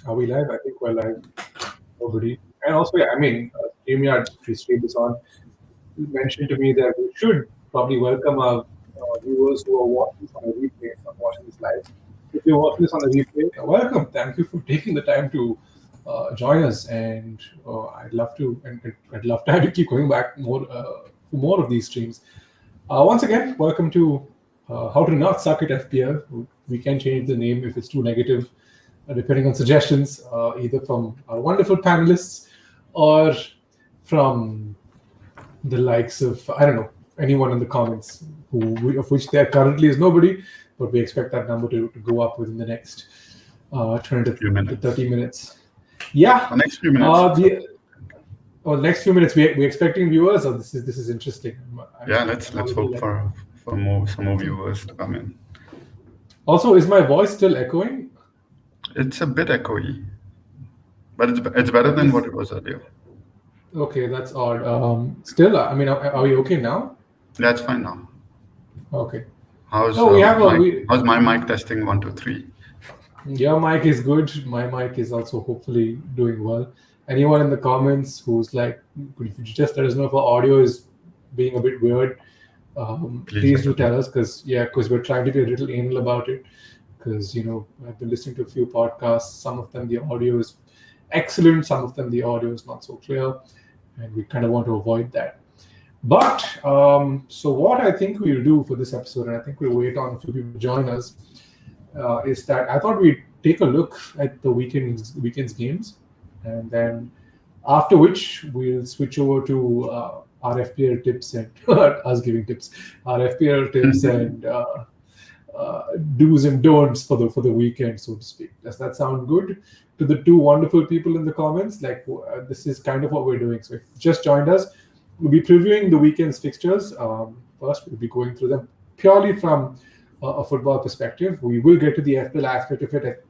Are we live? I think we're live. Nobody. And also, yeah, StreamYard stream is on. You mentioned to me that we should probably welcome our viewers who are watching this on a replay, not watching this live. If you're watching this on a replay, welcome. Thank you for taking the time to join us, and I'd love to, and I'd love to have you keep going back for more of these streams. Once again, welcome to How to Not Suck at FPL. We can change the name if it's too negative, depending on suggestions, either from our wonderful panelists or from the likes of, I don't know, anyone in the comments, of which there currently is nobody, but we expect that number to go up within the next 20 to 30 minutes. Yeah. The next few minutes. Next few minutes, we're expecting viewers. Or this is interesting. Let's hope for some more viewers to come in. Also, is my voice still echoing? It's a bit echoey, but it's better than what it was earlier. Okay, that's odd. Still, are we okay now? Yeah, it's fine now. Okay. How's my mic testing 1, 2, 3? Your mic is good. My mic is also hopefully doing well. Anyone in the comments who's like, if you just let us know if our audio is being a bit weird, please do tell us, because we're trying to be a little anal about it. Because I've been listening to a few podcasts. Some of them the audio is excellent. Some of them the audio is not so clear, and we kind of want to avoid that. But so what I think we'll do for this episode, and I think we'll wait on a few people to join us, is that I thought we'd take a look at the weekend's games, and then after which we'll switch over to our FPL tips and us giving tips, our FPL tips and do's and don'ts for the weekend, so to speak. Does that sound good to the two wonderful people in the comments? Like, this is kind of what we're doing. So if you just joined us, we'll be previewing the weekend's fixtures. First, we'll be going through them purely from a football perspective. We will get to the FPL aspect of it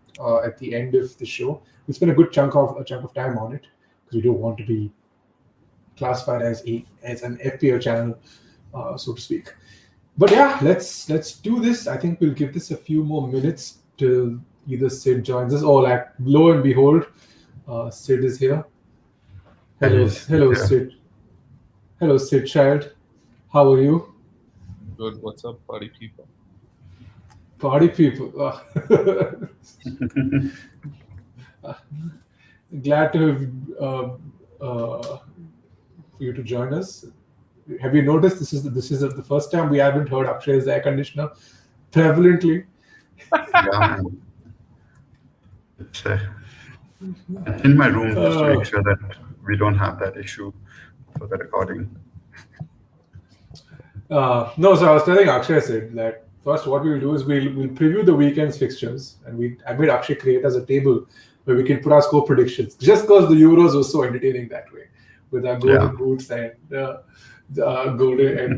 at the end of the show. We spend a good chunk of time on it because we don't want to be classified as an FPL channel, so to speak. But yeah, let's do this. I think we'll give this a few more minutes till either Sid joins us, or like, lo and behold, Sid is here. Hello, Sid. Hello, Sid Child. How are you? Good. What's up, party people? Party people. Glad to have for you to join us. Have you noticed this is the first time we haven't heard Akshay's air conditioner prevalently? Yeah, it's in my room just to make sure that we don't have that issue for the recording. No, so I was telling Akshay, said that first what we will do is we'll preview the weekend's fixtures, and I made Akshay create as a table where we can put our score predictions, just because the Euros was so entertaining that way, with our golden boots and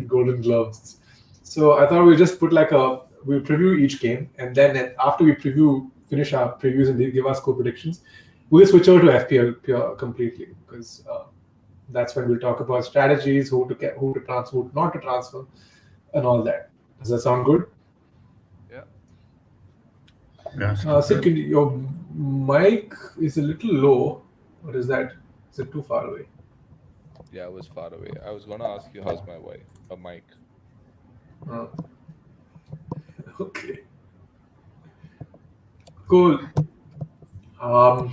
golden gloves. So I thought we'll just put we'll preview each game, and then after we finish our previews and give our score predictions, we'll switch over to FPL pure completely, because that's when we'll talk about strategies, who to transfer, who not to transfer, and all that. Does that sound good? Yeah. Sid, your mic is a little low. What is that? Is it too far away? Yeah, it was far away. I was gonna ask you, how's my mic? Okay. Cool.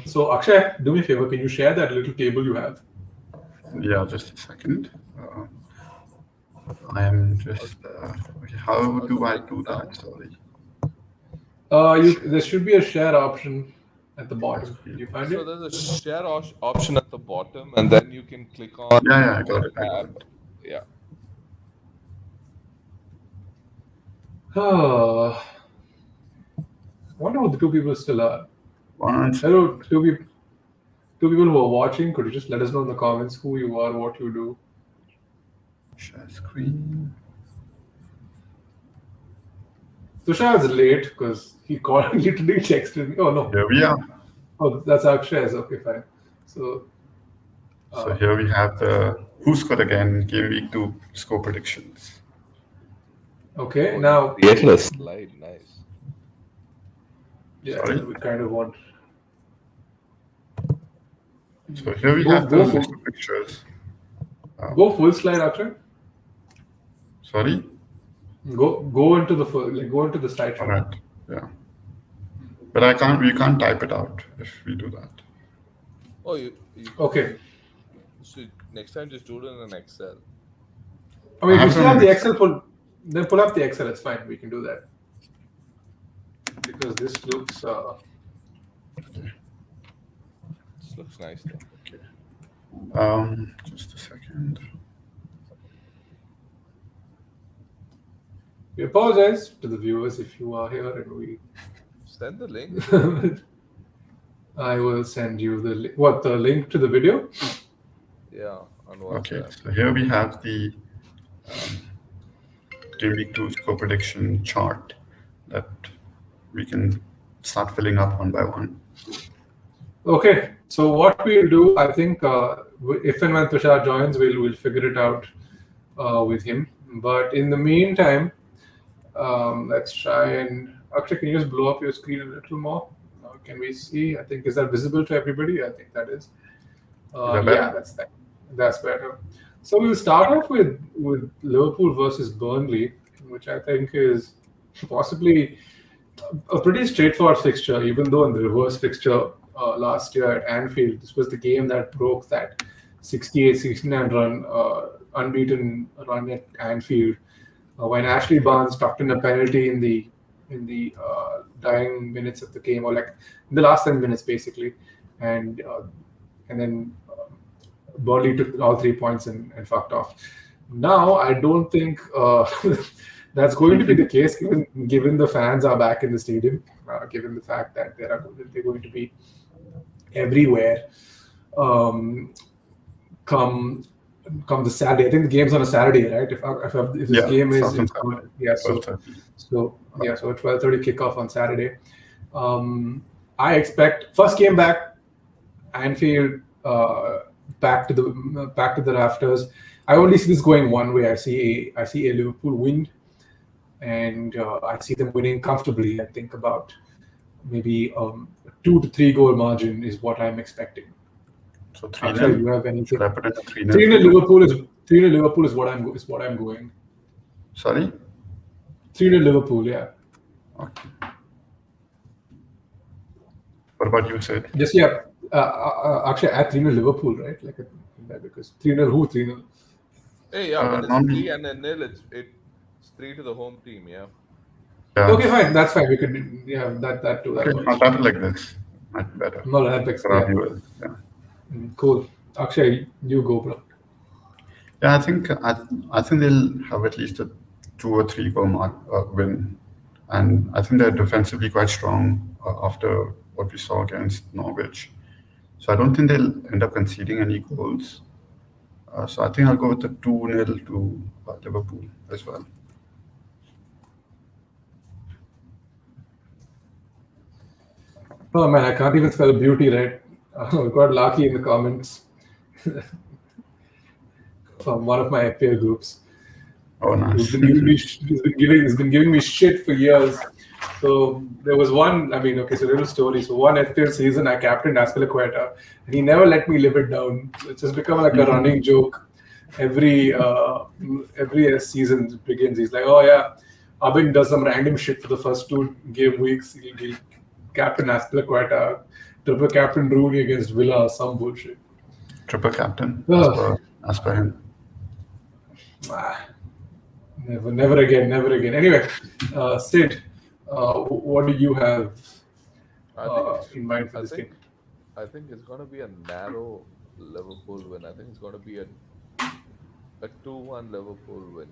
So Akshay, do me a favor. Can you share that little table you have? Yeah, just a second. I am just. How do I do that? Sorry. There should be a share option at the bottom. Did you find it? So there's a share option at the bottom, and then you can click on. Yeah, I got it. Yeah. I wonder what the two people still are. Once. Hello, two people who are watching. Could you just let us know in the comments who you are, what you do? Share screen. Tushar is late because he called me today, texted me. Oh no. Here we are. Oh, that's Akshay's. Okay, fine. So here we have the Who Scored Again Game Week 2 score predictions. Okay, now created a slide, nice. Yeah, Sorry? we kind of want. So here we Go have the go list full of pictures. go full slide, Akshay. Sorry? Go into the full, like go into the All slideshow. right. Yeah. But we can't type it out if we do that. Oh, you Okay. so next time just do it in an Excel. I I mean, if you have it still on have an the Excel. Excel, then pull up the Excel. It's fine. We can do that because this looks. This looks nice though. Just a second. We apologize to the viewers if you are here and we. Send the link. I will send you the link to the video. Yeah, on Okay, WhatsApp. so here we have the Game Week 2 score prediction chart that we can start filling up one by one. Okay, so what we'll do, I think, if and when Tushar joins, we'll figure it out with him. But in the meantime, let's try and actually, can you just blow up your screen a little more? Can we see? I think is that visible to everybody? I think that is. Is that better? Yeah, that's better. So we'll start off with Liverpool versus Burnley, which I think is possibly a pretty straightforward fixture, even though in the reverse fixture last year at Anfield, this was the game that broke that 68-69 run, unbeaten run at Anfield, when Ashley Barnes tucked in a penalty in the dying minutes of the game, or like in the last 10 minutes basically, and then Burnley took all 3 points and fucked off. Now I don't think that's going to be the case, given the fans are back in the stadium, given the fact that they're going to be everywhere. Come the Saturday. I think the game's on a Saturday, right? If this Yeah, game is starts on yeah, Saturday. so a 12:30 kickoff on Saturday. I expect first game back, Anfield, back to the rafters. I only see this going one way. I see a Liverpool win, and I see them winning comfortably. I think about maybe 2 to 3 goal margin is what I'm expecting. So Akshay, 3-0. you have anything? Should I put in a 3-0? 3-0 Liverpool is 3-0 Liverpool is what I'm going. Sorry? 3-0 Liverpool, yeah. Okay. What about you, Sid? Just yeah. Actually, at 3-0 Liverpool, right? Because 3-0 who 3-0? Hey, yeah, when it's normally- 3 and a nil, it's 3 to the home team. Yeah. Yeah. Okay, fine. That's fine. We could that too. That Okay, works. I'll type it like this. Might be better. No, that makes For our yeah. viewers. Yeah. Cool. Akshay, you go, bro. Yeah, I think they'll have at least a 2 or 3 goal win, and I think they're defensively quite strong after what we saw against Norwich. So I don't think they'll end up conceding any goals. So I think I'll go with the 2-0 to Liverpool as well. Oh man, I can't even spell beauty right. We got lucky in the comments from one of my FPL groups. Oh, nice. He's been giving me shit for years. So there was one. I mean, okay, so little story. So one FPL season, I captained Aspilicueta, and he never let me live it down. So it's just become like a running joke. Every season begins, he's like, "Oh yeah, Abin does some random shit for the first 2 game weeks. He'll captain Aspilicueta, triple captain Rooney against Villa, or some bullshit." Triple captain, Ugh. as per him. Never again. Anyway, Sid, what do you have in mind for this game? I think it's going to be a narrow Liverpool win. I think it's going to be a 2-1 Liverpool win.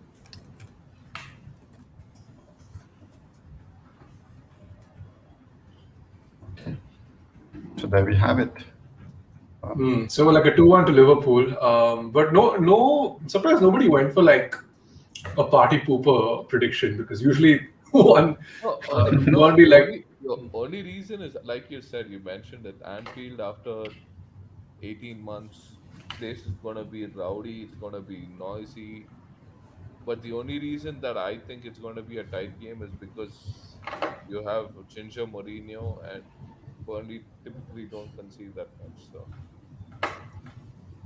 So there we have it. So like a 2-1 to Liverpool, but no. Surprised nobody went for like a party pooper prediction, because usually one won't be like. The only reason is, like you said, you mentioned it. Anfield, after 18 months, place is gonna be rowdy. It's gonna be noisy. But the only reason that I think it's gonna be a tight game is because you have Ginger Mourinho, and Burnley typically don't concede that much. So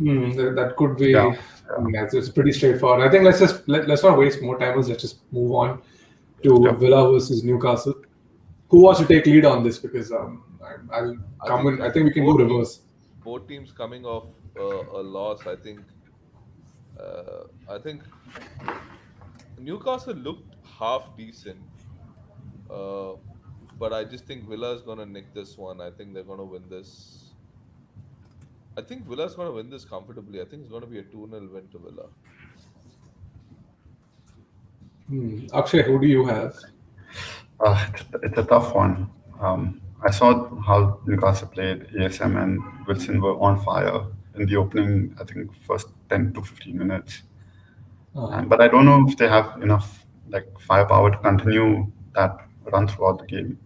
That could Yeah, be. I mean, it's pretty straightforward. I think let's not waste more time. Let's just move on to yeah. Villa versus Newcastle. Who wants to take lead on this? Because I'll I come think in. I think we can do reverse. both teams coming off a loss. I think Newcastle looked half decent, uh, but I just think Villa's gonna nick this one. I think they're gonna win this. I think Villa's gonna win this comfortably. I think it's gonna be a 2-0 win to Villa. Akshay, who do you have? It's a tough one. I saw how Newcastle played. ASM and Wilson were on fire in the opening, I think, first 10 to 15 minutes. But I don't know if they have enough like firepower to continue that run throughout the game.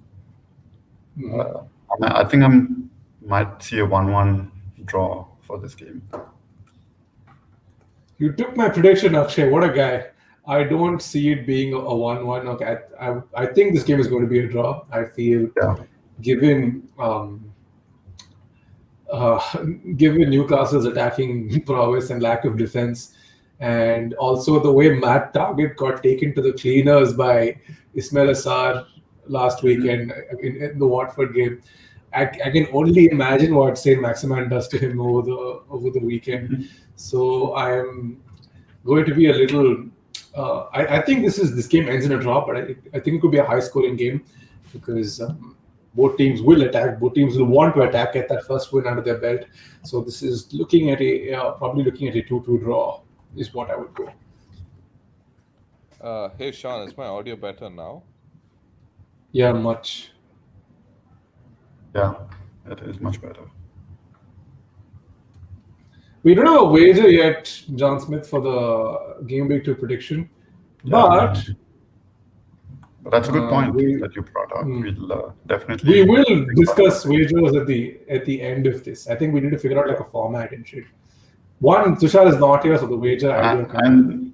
I think I might see a 1-1 draw for this game. You took my prediction, Akshay. What a guy. I don't see it being a 1-1. Okay, I think this game is going to be a draw. I feel Yeah, given uh, given Newcastle's attacking prowess and lack of defense, and also the way Matt Target got taken to the cleaners by Ismail Assar last weekend in the Watford game. I can only imagine what Saint Maximin does to him over the weekend. So I am going to be a little. I think this game ends in a draw, but I think it could be a high scoring game because both teams will attack. Both teams will want to attack, get that first win under their belt. So this is looking at probably looking at a 2-2 draw is what I would go. Hey Sean, is my audio better now? Yeah, much. yeah, it is much better. We don't have a wager yet, John Smith, for the game week 2 prediction, but But that's a good point we that you brought up. We'll definitely. we will discuss wagers at the end of this. I think we need to figure out like a format and shit. One, Tushar is not here, so the wager idea. And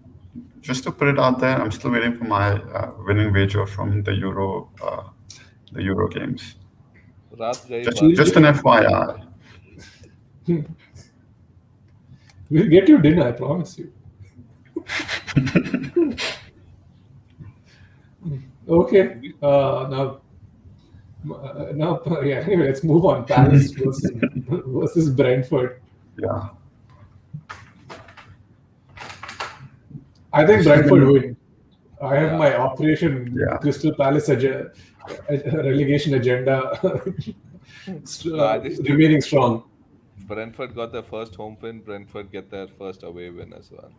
just to put it out there, I'm still waiting for my winning wager from the Euro games. Raat gayi Just an FYI. We'll get you dinner, I promise you. Okay. Now, yeah. Anyway, let's move on. Palace versus Brentford. Yeah. I think Brentford win. I have my Operation Yeah. Crystal Palace relegation agenda remaining strong. Brentford got their first home win. Brentford get their first away win as well.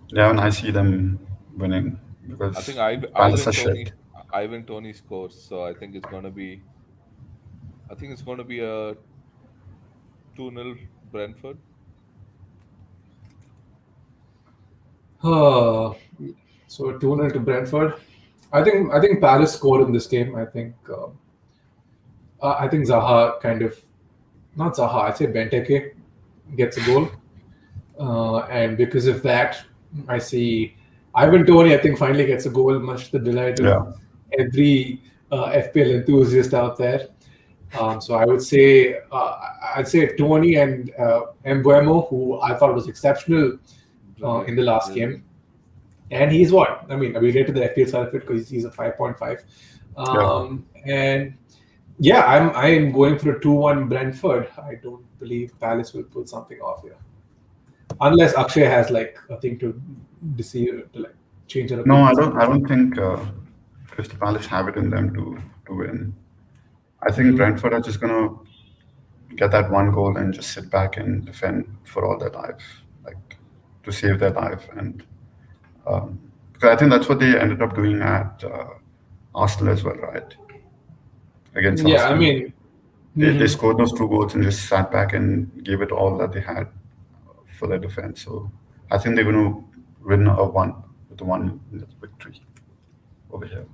Yeah, and I see them winning because I think Palace are shit. Ivan Tony scores, so I think it's gonna be a 2-0 Brentford. So 2-0 to Brentford. I think Palace scored in this game. I think Zaha not Zaha. I'd say Benteke gets a goal, and because of that, I see Ivan Toney. I think finally gets a goal, much to the delight of every FPL enthusiast out there. So I would say I'd say Toney and Mbeumo, who I thought was exceptional in the last game. And he's what? I mean, we'll get to the FPL side of it because he's a 5.5. And yeah, I'm going for a 2-1 Brentford. I don't believe Palace will pull something off here. Unless Akshay has like a thing to deceive, to like change it. No, I don't think Crystal Palace have it in them to win. I think Brentford are just gonna get that one goal and just sit back and defend for all their life, like to save their life. And because I think that's what they ended up doing at Arsenal as well, right? Against Yeah, Arsenal. I mean, they scored those 2 goals and just sat back and gave it all that they had for their defense. So I think they're going to win a 1 victory over here.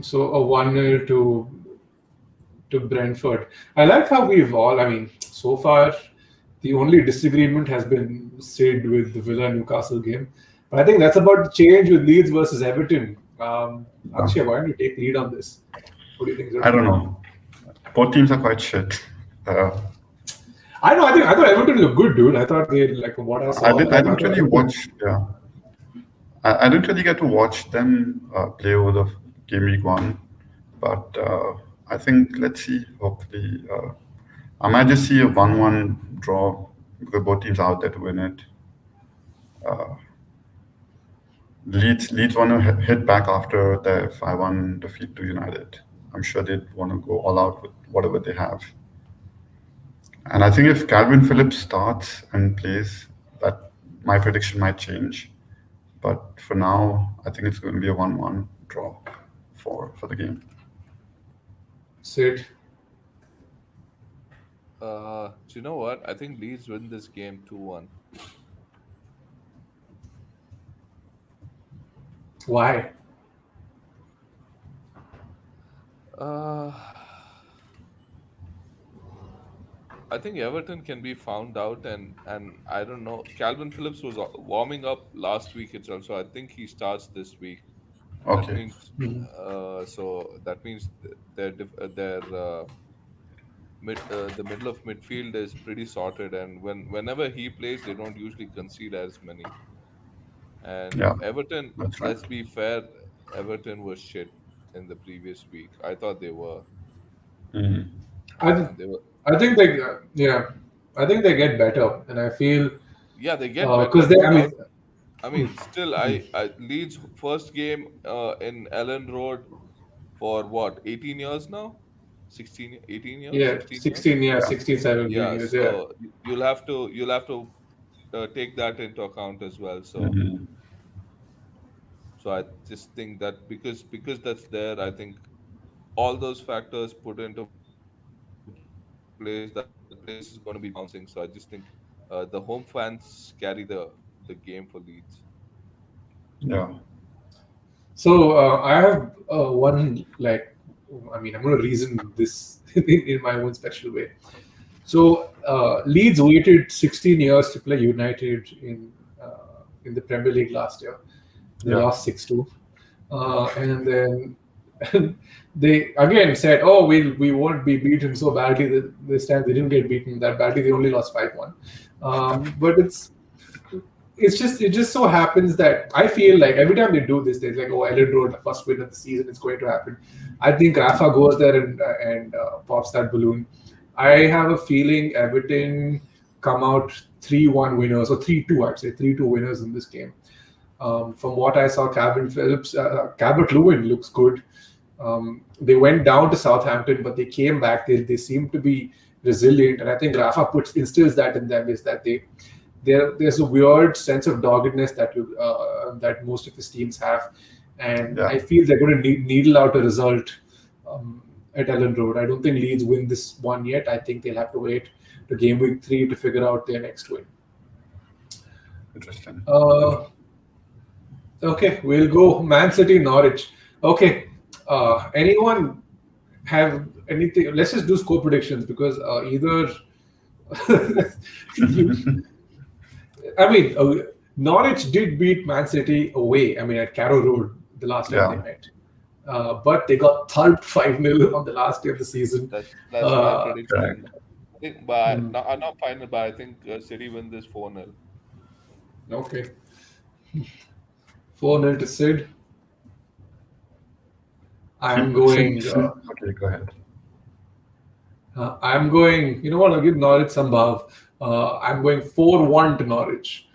so a 1-0 to Brentford. I like how we've all. I mean, so far the only disagreement has been Sid with the Villa Newcastle game. But I think that's about to change with Leeds versus Everton. Akshay, why don't you take lead on this? What do you think? I don't know. Both teams are quite shit. I know. I thought Everton looked good, dude. I thought they like from what I saw of I them. I didn't thought really Everton. watch. Yeah, I didn't really get to watch them play over the game week one, but I think let's see. Hopefully, I might just see a 1-1 draw because both teams are out there to win it. Leeds want to hit back after their 5-1 defeat to United. I'm sure they'd want to go all out with whatever they have. And I think if Calvin Phillips starts and plays, that my prediction might change. But for now, I think it's going to be a 1-1 draw for the game. Sid. Do you know what? I think Leeds win this game 2-1. Why? Uh, I think Everton can be found out, and I don't know. Calvin Phillips was warming up last week itself, so I think he starts this week. That Okay. means, Mhm. that means the middle of midfield is pretty sorted, and whenever he plays, they don't usually concede as many. And Yeah, Everton, that's right. let's be fair, Everton was shit in the previous week. I thought they were, Mhm. I th- and they were. I think they yeah. I think they get better, and I feel Yeah, they get better, because they. no I doubt. mean, I mean, still, I Leeds first game in Ellen Road for what, 18 years now, 16, 18 years, yeah, 16 years. 16, yeah, Yeah. 16, 17 Yeah, years, yeah. so you'll have to take that into account as well. Mhm. So I just think that because that's there, I think all those factors put into place that place is going to be bouncing. So I just think the home fans carry the game for Leeds. Yeah. So I have one like, I mean, I'm going to reason this in my own special way. So Leeds waited 16 years to play United in the Premier League last year. They Yeah. lost 6-2, and then they again said, "Oh, we won't be beaten so badly this time." They didn't get beaten that badly. They only lost 5-1. But it just so happens that I feel like every time they do this, they're like, "Oh, Ellen Road, the first win of the season, it's going to happen." I think Rafa goes there and pops that balloon. I have a feeling Everton come out 3-1 winners or 3-2. I'd say 3-2 winners in this game. From what I saw, Calvert Lewin looks good. They went down to Southampton, but they came back. They seem to be resilient, and I think Rafa instills that in them is that there's a weird sense of doggedness that most of his teams have, and Yeah. I feel they're going to needle out a result at Ellen Road. I don't think Leeds win this one yet. I think they'll have to wait to game week 3 to figure out their next win. Interesting. Uh, okay, we'll go Man City Norwich. Okay, anyone have anything? Let's just do score predictions because either you, I mean, Norwich did beat Man City away. I mean, at Carrow Road the last time they Yeah. met, but they got thulped 5-0 on the last day of the season. That's my Uh, prediction. Correct. I think, but hmm, not final, but I think City win this 4-0. okay, 4-0 to Sid. I'm Sid, going. Sid. Okay, go ahead. I'm going. You know what? I'll give Norwich some love. I'm going 4-1 to Norwich.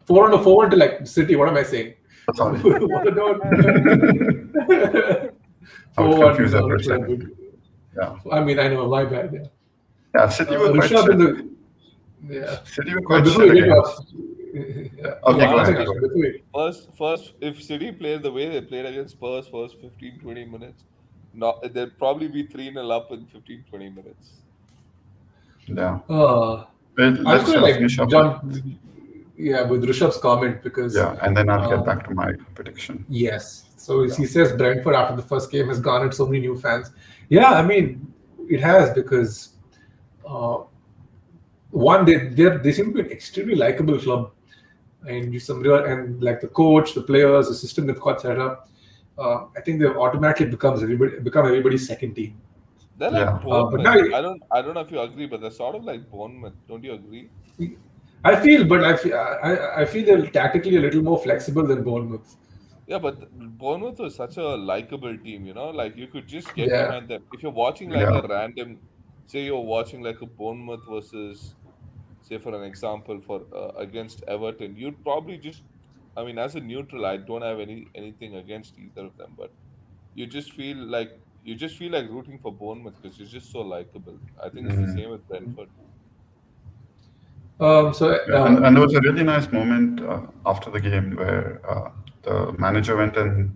4-1 to like City. What am I saying? Sorry. 4-1 I was confused there for a Norwich. second. Yeah. I mean, I know my bad. Yeah. Yeah. City were quite Rishabh in shed. the yeah. City were But quite before shed we get to against. yeah, Okay, yeah, go one ahead. second. Go Rishabh, ahead. before we, First, if City played the way they played against Spurs first 15-20 minutes, they'll probably be 3-0 up in 15-20 minutes. Yeah. uh, Well, I'm just let's going to finish like up with jump, yeah, with Rishabh's comment because yeah, and then I'll get uh, back to my prediction. yes. So Yeah. he says Brentford after the first game has garnered so many new fans. Yeah, I mean it has because uh, one they seem to be an extremely likable club, and some real and like the coach, the players, the system they've got set up. I think they've automatically become everybody's second team. They're like Yeah. But Bournemouth. now I don't know if you agree, but they're sort of like Bournemouth. Don't you agree? I feel, but I feel they're tactically a little more flexible than Bournemouth. Yeah, but Bournemouth was such a likable team, like you could just get Yeah. behind them. If you're watching like Yeah. a random, say you're watching like a Bournemouth versus, say for an example, for against Everton, you'd probably just, I mean, as a neutral, I don't have anything against either of them, but you just feel like rooting for Bournemouth because it's just so likable. I think it's the Mm. same with Brentford. So Yeah, and there was a really nice moment after the game where the manager went and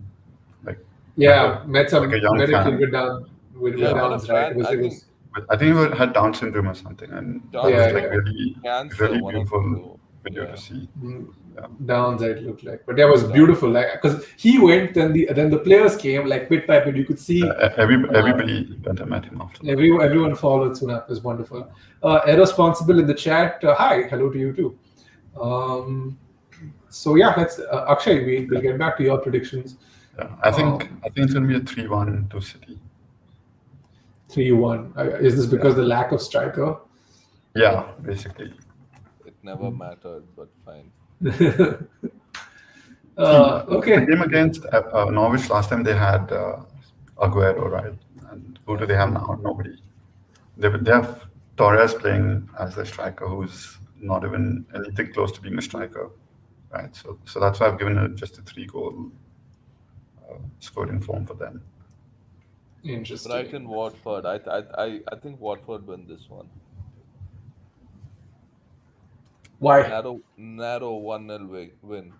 like met a yeah, like a young met a kid fan. with Yeah, met a Yeah, Downs, right? fan. I It think was but I think he had Down syndrome or something, and that Down yeah, was like yeah. syndrome, really cancer, really one of the beautiful two. video to Yeah, see. Mm, Yeah, Downs it looked like, but that was Down. beautiful. Like because he went, then the players came like bit by bit. You could see uh, everybody went and met him after that. everyone followed soon after. It was wonderful. Irresponsible in the chat. Hi, hello to you too. Um, so yeah, that's Akshay. We'll Yeah, get back to your predictions. yeah. I think Um, I think it's gonna be a 3-1 to City. 3-1. Is this Yeah, because the lack of striker? yeah, basically. It never mattered, but fine. See, the Okay. game against Norwich last time they had Aguero, right? And who do Yeah. they have now? Nobody. They have Torres playing as the striker, who's not even anything close to being a striker, right? So that's why I've given it just a 3-goal scoring form for them. Interesting. Brighton, Watford. I think Watford win this one. Why? Narrow 1-0 win.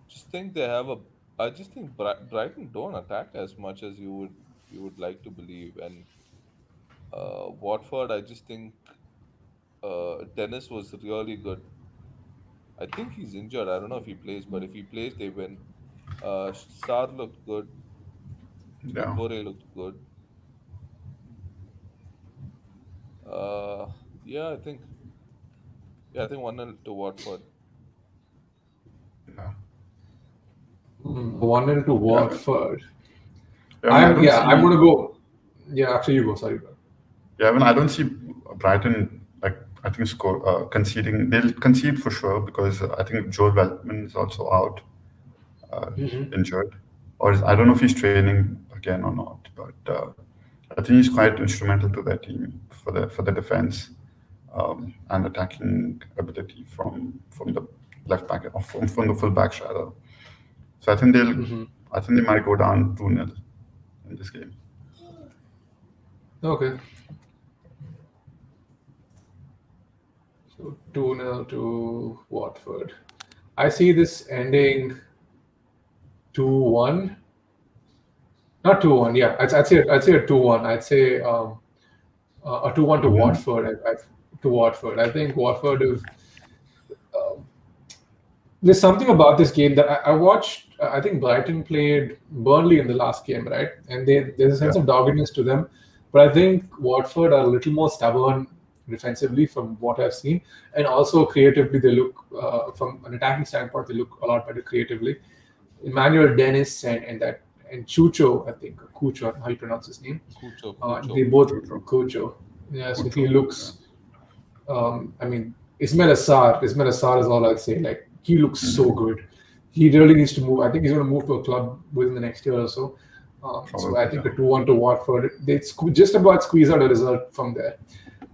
Just think they have a. I just think Brighton don't attack as much as you would like to believe, and Watford. I just think Dennis was really good. I think he's injured. I don't know if he plays, but if he plays, they win. Sarr looked good. Yeah, Doucouré looked good. Uh, yeah, I think 1-0 to Watford. yeah, 1-0 to yeah. Watford. I mean, I don't I'm see. gonna go. Yeah, actually you go. Sorry, bro. Yeah, I mean, I don't see Brighton like I think score conceding. They'll concede for sure because I think Joel Veltman is also out, Mhm. injured, or I don't know if he's training again or not. But I think he's quite instrumental to their team for the defense and attacking ability from the left back or from the full backs rather. So Mhm. I think they might go down 2-0 in this game. Okay. So 2-0 to Watford. I see this ending 2-1. Not 2-1. Yeah, I'd say a 2-1. I'd say a 2-1 to To win? Watford. To Watford. I think Watford have there's something about this game that I watched. I think Brighton played Burnley in the last game, right? And there's a sense Yeah, of doggedness to them. But I think Watford are a little more stubborn defensively from what I've seen, and also creatively they look from an attacking standpoint they look a lot better creatively. Emmanuel Dennis and Chucho, I think Cucho, how you pronounce his name. They Cucho. both true, true, Cucho. Yeah, so good, he true. Yeah. looks I mean, Ismail Assar is all I'll say. Like he looks so Mhm. good. He really needs to move. I think he's going to move to a club within the next year or so. So I Probably, think yeah. a 2-1 to Watford. They just about squeeze out a result from there.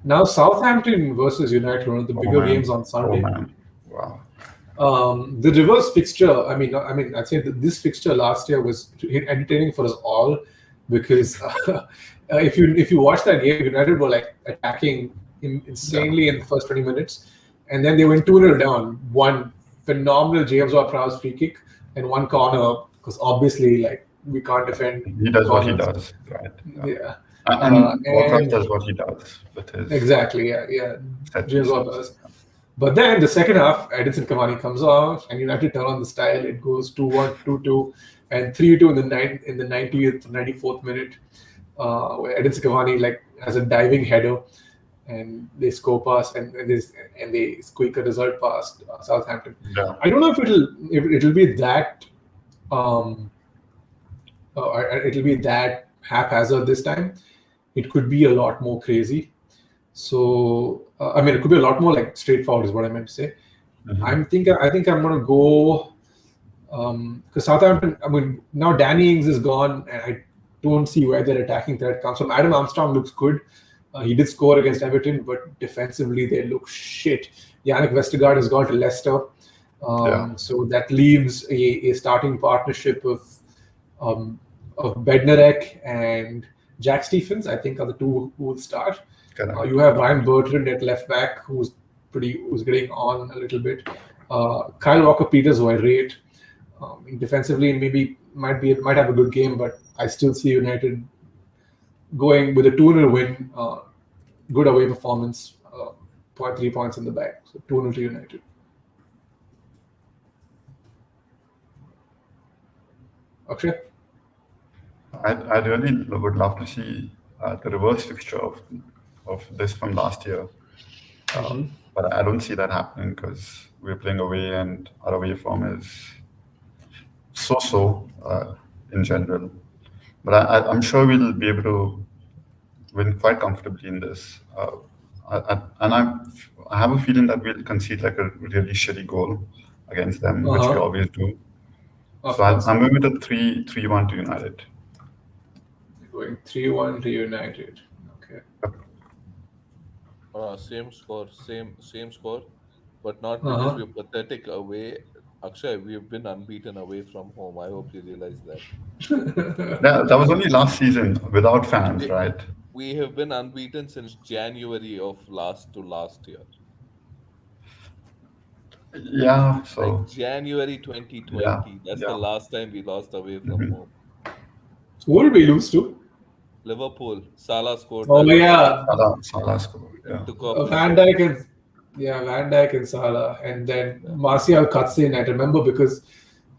Now Southampton versus United, one of the Oh bigger games man, on oh Sunday. man, wow. The reverse fixture. I mean, I'd say that this fixture last year was entertaining for us all because if you watch that game, United were like attacking Yeah, insanely in the first 20 minutes, and then they went 2-0 down. One phenomenal James Ward-Prowse free kick and one corner because obviously like we can't defend he does what he corners. does, right? Yeah. Yeah, And Warcraft and does what he does with his exactly, yeah, set James pieces. Ward-Prowse. But then the second half, Edinson Cavani comes off, and United turn on the style. It goes 2-1, 2-2, and 3-2 in the 90th, 94th minute, where Edinson Cavani like has a diving header, and they score past, and they squeak a result past Southampton. Yeah, I don't know if it'll be that um, it'll be that haphazard this time. it could be a lot more crazy. So I mean, it could be a lot more like straightforward, is what I meant to say. I think I'm gonna go because Southampton. I mean, now Danny Ings is gone, and I don't see where their attacking threat comes from. Adam Armstrong looks good. He did score against Everton, but defensively they look shit. Yannick Vestergaard has gone to Leicester, so that leaves a starting partnership um, of Bednarek and Jack Stephens. I think are the two who will start. You have Ryan Bertrand at left back, who's getting on a little bit. Kyle Walker-Peters, who I rate defensively, maybe might have a good game, but I still see United going with a 2-0 win. Good away performance. 3 points in the bag. So 2-0 to United. Akshay? I really would love to see the reverse fixture of this from last year. But I don't see that happening because we're playing away and our away form is so in general. But I'm sure we'll be able to win quite comfortably in this. I have a feeling that we'll concede like a really shitty goal against them, which we always do. So I'm going with a 3-1 to United. Going 3-1 to United. Okay. Same score, but not because we're pathetic away. Akshay, we've been unbeaten away from home. I hope you realize that. That was only last season without fans, right? We have been unbeaten since January of last year. Yeah, so like January 2020. That's the last time we lost away from home. Who did we lose to? Liverpool. Salah scored. Oh yeah, Salah scored. Yeah. Van Dijk and Salah, and then Martial cuts in. I remember because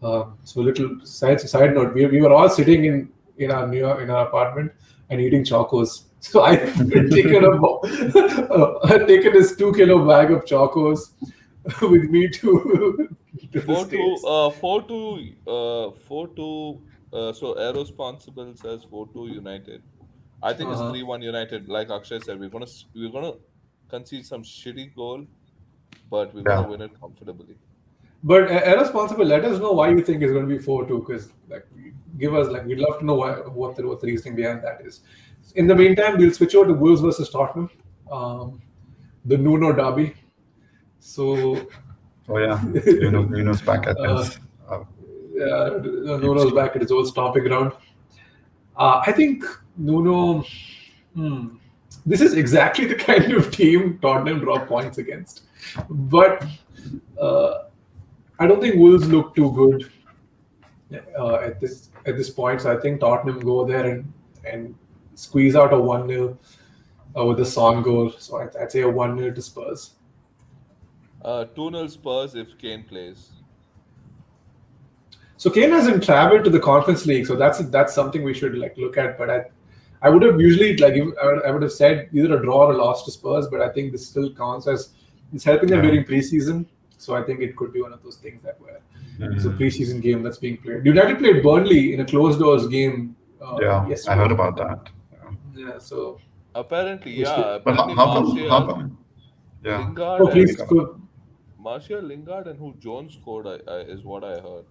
so little side note. We were all sitting in our apartment and eating chocos. So I've taken I've taken this 2 kilo bag of chocos with me to 4-2. So Aerosponsible says 4-2 United. I think it's 3-1 United. Like Akshay said, we're gonna concede some shitty goal, but we're gonna win it comfortably. But Irresponsible, let us know why you think it's going to be 4-2, because give us we'd love to know what the reasoning behind that is. In the meantime, we'll switch over to Wolves versus Tottenham, the Nuno derby. So. Oh yeah, Nuno's back at his. Nuno's back at his old stomping ground. I think Nuno. This is exactly the kind of team Tottenham draw points against, but I don't think Wolves look too good at this point. So I think Tottenham go there and squeeze out a 1-0 with a Son goal. So I'd say a 1-0 to Spurs. 2-0 Spurs if Kane plays. So Kane hasn't traveled to the Conference League, so that's something we should look at. But I would have usually I would have said either a draw or a loss to Spurs, but I think this still counts as it's helping them during preseason. So I think it could be one of those things that where it's a preseason game that's being played. United played Burnley in a closed doors game. Yesterday. I heard about that. Yeah. So apparently, But how come? Yeah. Lingard Martial, Lingard, and who Jones scored is what I heard.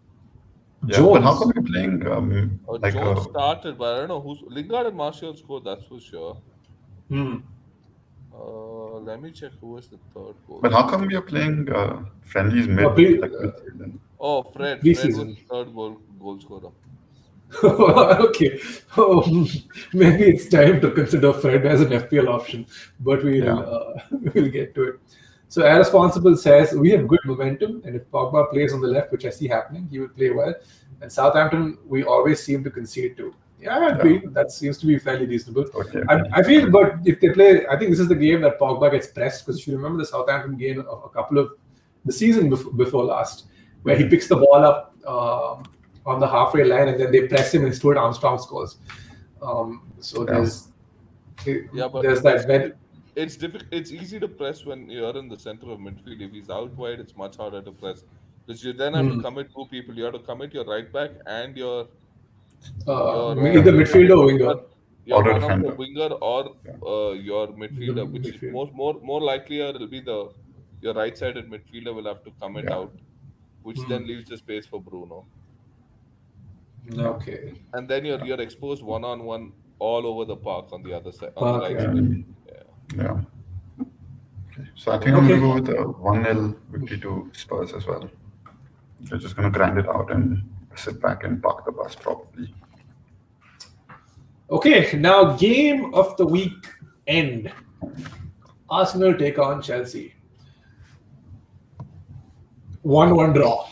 Yeah, but how come you're playing? Jones started, but I don't know who's Lingard and Martial scored. That's for sure. Let me check who was the third goal. But how come you're playing friendlies mid? Fred was the third goal scorer. Okay. Maybe it's time to consider Fred as an FPL option, but we'll get to it. So Irresponsible says we have good momentum, and if Pogba plays on the left, which I see happening, he will play well. And Southampton, we always seem to concede to. Yeah, I agree. That seems to be fairly reasonable. Okay. I feel, but if they play, I think this is the game that Pogba gets pressed, because if you remember the Southampton game of a couple of the season before last, where he picks the ball up on the halfway line and then they press him and Stuart Armstrong scores. So there's that. It's difficult. It's easy to press when you're in the center of midfield. If he's out wide, it's much harder to press because you then have to commit two people. You have to commit your right back and your either midfielder or winger. Yeah, auto one of the defender. winger or Yeah. your The midfielder, which midfield. more likelier will be the your right-sided midfielder will have to commit Yeah. out, which Hmm. then leaves the space for Bruno, Okay. and then Yeah. you're exposed one-on-one all over the park on the other side, on the Park. right Yeah. side. Mm, Yeah, yeah. So I think so I'm going to Okay. go with a 1-0 victory to Spurs as well. They're just going to grind it out and sit back and park the bus probably. Okay. Now, game of the week end. Arsenal take on Chelsea. 1-1 draw.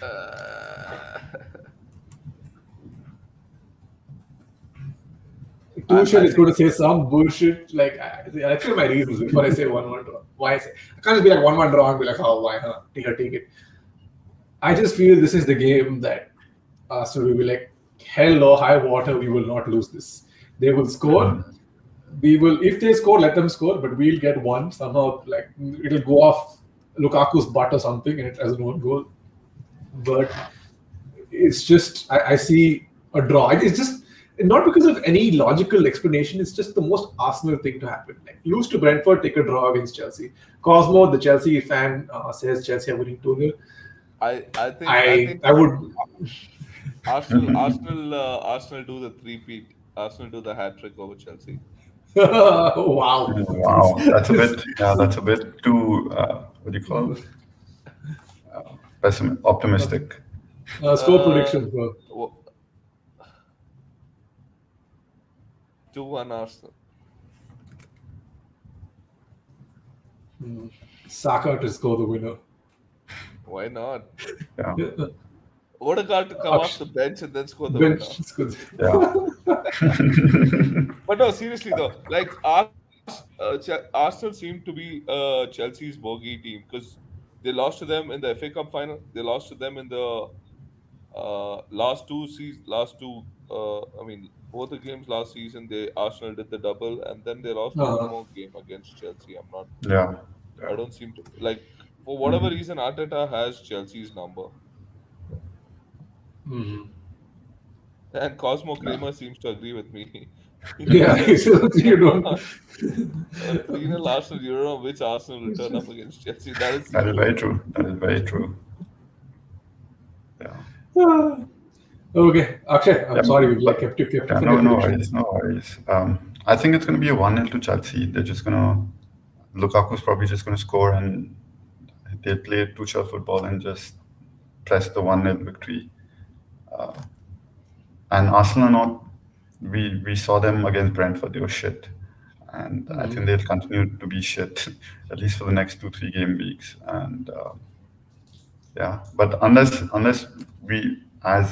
uh, Tuchel I is going think to say some bullshit. Like, I'll explain my reasons before I say 1-1 draw. Why I say I can't just be like 1-1 draw and be like, oh, why? Huh? Take it. I just feel this is the game that Arsenal will be like, hell or high water, we will not lose this. They will score. We will, if they score, let them score, but we'll get one somehow. Like it'll go off Lukaku's butt or something, and it as an own goal. But it's just I see a draw. It's just not because of any logical explanation. It's just the most Arsenal thing to happen. Like lose to Brentford, take a draw against Chelsea. Cosmo, the Chelsea fan, says Chelsea are winning 2-0. I think I would. Arsenal do the three-peat. Arsenal do the hat trick over Chelsea. Wow. Wow, that's a bit, yeah, that's a bit too, what do you call it? Optimistic. Score Uh, predictions, bro. 2-1 Arsenal. Saka to score the winner. Why not? Yeah, Odegaard to come off the bench and then score the winner. Bench scores. yeah, But no, seriously though, like Arsenal seem to be Chelsea's bogey team because they lost to them in the FA Cup final. They lost to them in the last two. I mean, both the games last season, they Arsenal did the double, and then they lost one Uh, more game against Chelsea. yeah, I yeah. don't seem to like for whatever reason Arteta has Chelsea's number, mhm. and Cosmo Kramer seems to agree with me. He Yeah, says you don't. 3-0 Arsenal. You don't know which Arsenal will turn up against Chelsea. That is That is true. very true. That is very true. Yeah. Okay, Akshay, I'm Yeah, sorry we like but kept you yeah, for your no predictions. worries, no worries. I think it's going to be a 1-0 to Chelsea. They're just going to, Lukaku's probably just going to score and they'll play Tuchel football and just press the 1-0 victory. And Arsenal are not, we saw them against Brentford, they were shit. And I think Mhm. they'll continue to be shit, at least for the next 2-3 game weeks. And yeah, but unless we, as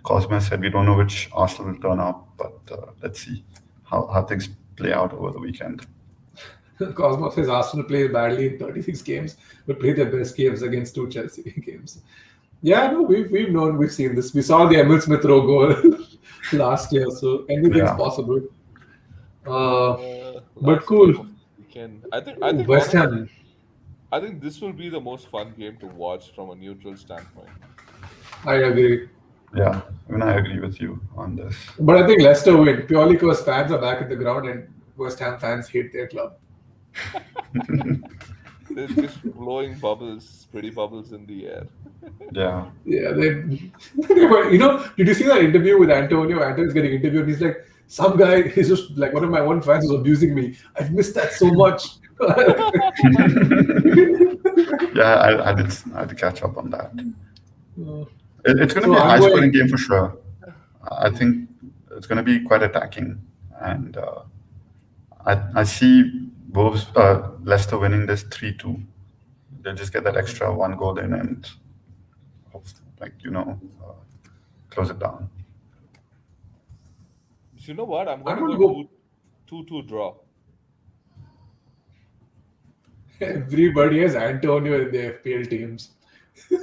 Cosmo said, we don't know which Arsenal will turn up. But let's see how things play out over the weekend. Cosmos says Arsenal play badly in 36 games, but play their best games against two Chelsea games. Yeah, no, we've known, we've seen this. We saw the Emil Smith Rowe goal last year, so anything's Yeah, possible. Uh, but Last cool. game of the weekend. I think West honestly, Ham. I think this will be the most fun game to watch from a neutral standpoint. I agree. yeah. I mean, I agree with you on this. But I think Leicester win purely because fans are back at the ground and West Ham fans hate their club. They're just blowing bubbles, pretty bubbles in the air. Yeah, Yeah, they were, did you see that interview with Antonio? Antonio's getting interviewed. And he's like, some guy is just like one of my own fans is abusing me. I've missed that so much. yeah. I had to catch up on that. It's going to So be a I'm high-scoring going. game for sure. I think it's going to be quite attacking, and I see Wolves, Leicester winning this 3-2. They'll just get that extra one goal in and like close it down. You know what? I'm I'm gonna going go to go. 2-2 draw. Everybody has Antonio in their FPL teams. Hey,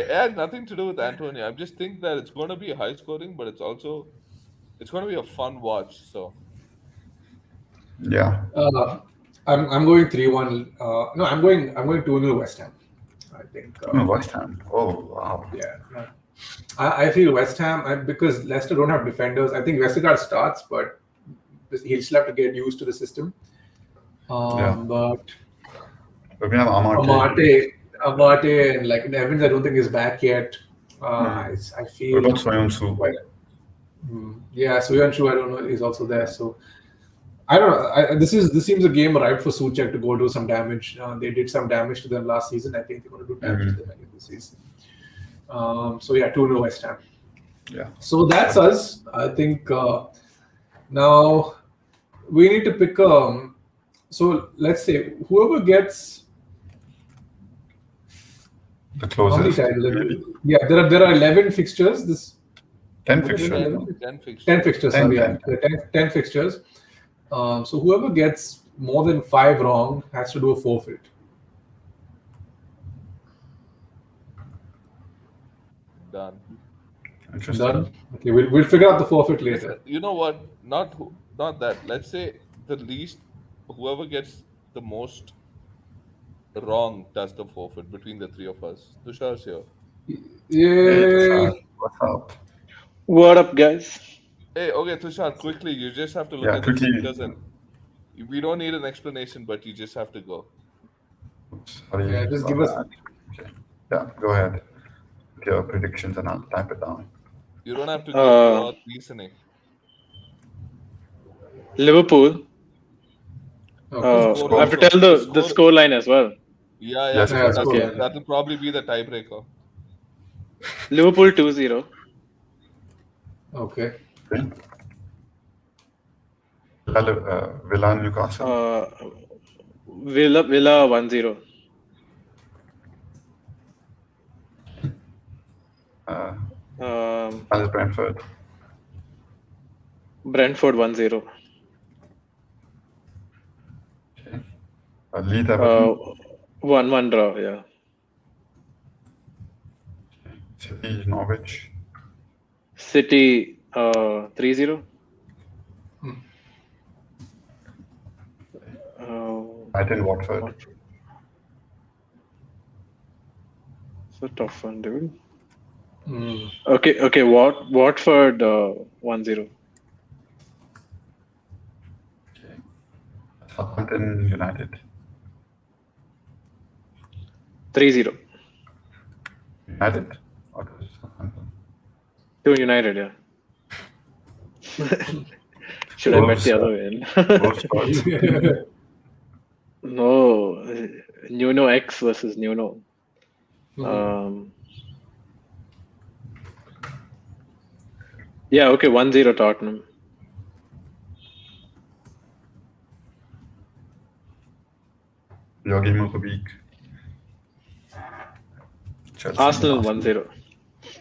it has nothing to do with Antonio. I just think that it's going to be high scoring, but it's going to be a fun watch. So Yeah. Uh, I'm going 3-1. No, I'm going 2-0 West Ham. I think. Oh, West Ham. Oh, wow. Yeah. I feel West Ham, because Leicester don't have defenders. I think Westergaard starts, but he'll still have to get used to the system. But we have Amate and like Evans, I don't think is back yet. I feel. What about Soyuncu? Yeah, Soyuncu, I don't know, is also there. So I don't know. This seems a game ripe for Souček to go do some damage. They did some damage to them last season. I think they're going to do damage to them again this season. So yeah, 2-0 West Ham. Yeah. So that's us. I think now we need to pick. So let's say whoever gets the closest. Yeah, there are 11 fixtures. 10 fixtures. 10 fixtures. Sorry, 10 fixtures. So whoever gets more than 5 wrong has to do a forfeit. Done. Interesting. Done. Okay, we'll figure out the forfeit later. You know what? Not that. Let's say the least, whoever gets the most wrong does the forfeit between the three of us. Tushar's here. Yeah. What's up? What up, guys? Hey, okay, Tushar, quickly, you just have to look at the fixtures and we don't need an explanation, but you just have to go. Sorry, yeah, just give us. Okay. Yeah, go ahead. Your predictions and I'll type it down. You don't have to give your reasoning. Liverpool. Okay. I have to tell the score line as well. Yeah. Okay. That'll probably be the tiebreaker. Liverpool 2-0. Okay. Villa Newcastle. Villa 1-0. Palace Brentford. Brentford 1-0. Okay. Leeds Everton. 1-1 draw. Yeah. City Norwich. City 3-0. Brighton Watford. It's a tough one, dude. Okay. Watford 1-0. Okay. Southampton United. 3-0. United. Or Southampton. To United, yeah. Should I bet the other way? No, Nuno X versus Nuno. Yeah, okay, 1-0 Tottenham. Your game of the week. Chelsea, Arsenal 1-0.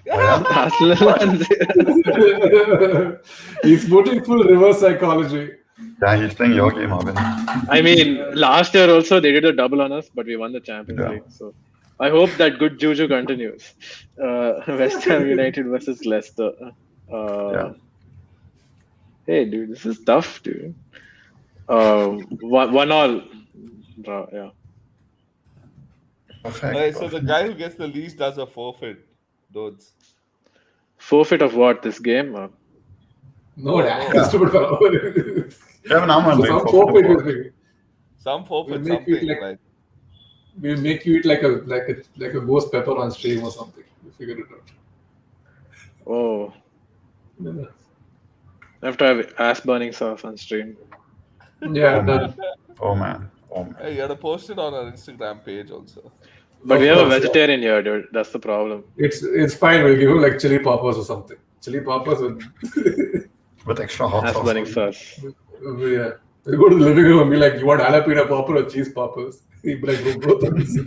yeah? Arsenal 1-0. He's putting full reverse psychology. Yeah, he's playing your game, Arvin. I mean, last year also they did a double on us, but we won the Champions League. So I hope that good juju continues. West Ham United versus Leicester. Hey, dude, this is tough, dude. 1-1 draw, yeah. Perfect. Okay, so the guy who gets the least does a forfeit, dudes. Forfeit of what? This game? No, that's stupid fellow. Kevin, I'm on Some forfeit will be. Some forfeit, We'll make you something like- like. We'll make you eat like a ghost pepper on stream or something. We'll figure it out. Oh, Yeah. I have to have ass burning sauce on stream. Yeah, done. Oh man. Hey, you gotta post it on our Instagram page also. But Of we have a course, yeah. vegetarian here, dude. That's the problem. It's fine. We'll give him like chili poppers or something. Chili poppers with With extra hot Ass sauce. burning sauce. yeah. We'll go to the living room and be like, "You want jalapeno popper or cheese poppers?" He'd be like, "Bro, both of these."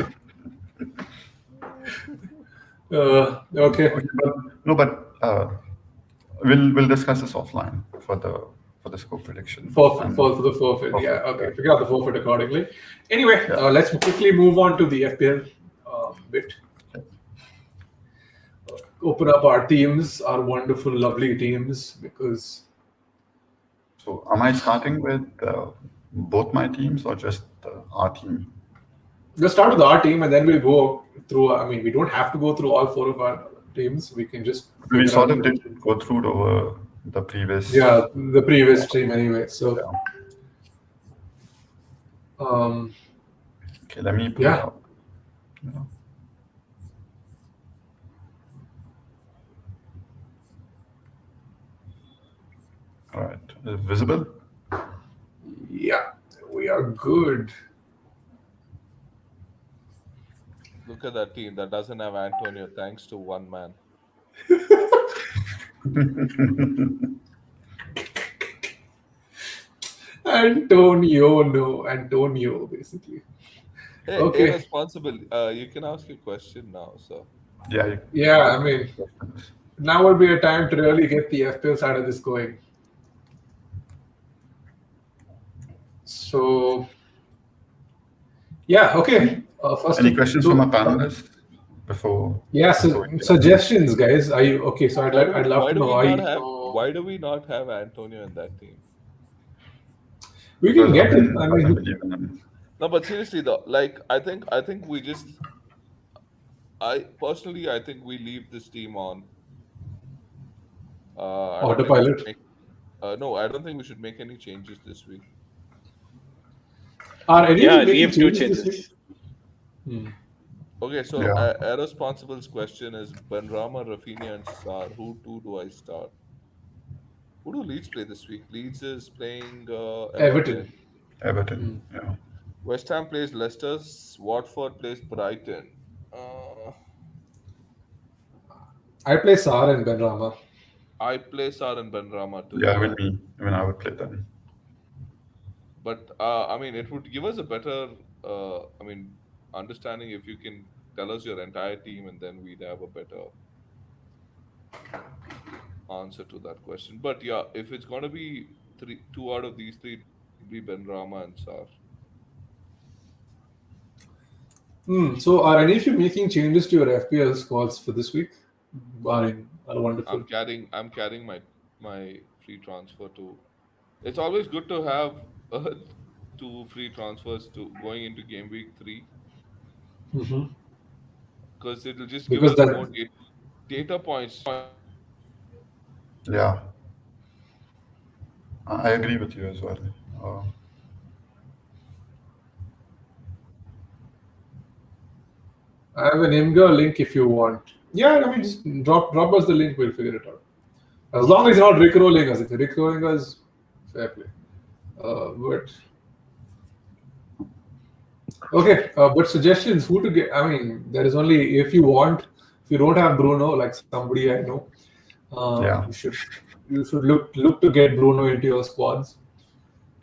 Okay. No, but we'll discuss this offline for the score prediction. For the forfeit. Yeah. Okay. Figure out the forfeit accordingly. Anyway, let's quickly move on to the FPL bit. Open up our teams, our wonderful, lovely teams, because. So, am I starting with both my teams or just our team? We'll start with our team and then we'll go through. I mean, we don't have to go through all 4 of our teams, we can just We figure sort out. of did go through it over the previous. Yeah, the previous stream anyway. So, Yeah. um, Okay, let me pull it yeah. up. Yeah. All right. Is it visible? Yeah, we are good. Look at that team that doesn't have Antonio thanks to one man. Antonio, basically. Hey, Okay. irresponsible. You can ask your question now, so. Yeah. You Yeah, can I mean, questions. now would be a time to really get the FPL side of this going. So, yeah, okay. First, Any questions from our panelists before? yeah, before so we suggestions, guys. Are you okay? So I'd love Why to do know. we Are not you, have why do we not have Antonio in that team? we Because can get him. Arvind I doesn't mean, believe in him. No, but seriously though, like I think we just I think we leave this team on. I don't think we should autopilot. make. No, I don't think we should make any changes this week. Are any of Yeah, you making leave two changes this week? changes. Okay, so Yeah. Irresponsible's question is Benrahma, Rafinha, and Sar. Who two do I start? Who do Leeds play this week? Leeds is playing Everton. Everton. Everton. Yeah. West Ham plays Leicester. Watford plays Brighton. I play Sar and Benrahma. I play Sar and Benrahma too. Yeah, Yeah. even me. Even I would play them. But I mean, it would give us a better, understanding if you can tell us your entire team, and then we'd have a better answer to that question. But yeah, if it's going to be two out of these three, it'll be Benrahma and Sar. So are any of you making changes to your FPL squads for this week? Barring wonderful. I'm carrying my free transfer to. It's always good to have two free transfers to going into game week 3 Mhm. because it'll just give Because us that more data points. Yeah. I agree with you as well. I have an Imgur link if you want. Yeah, I mean, just drop us the link. We'll figure it out. As long as you're not rickrolling us. If you're rickrolling us, fair play. But okay, but suggestions who to get? I mean, there is only if you want. If you don't have Bruno, like somebody I know, Yeah. you should look to get Bruno into your squads.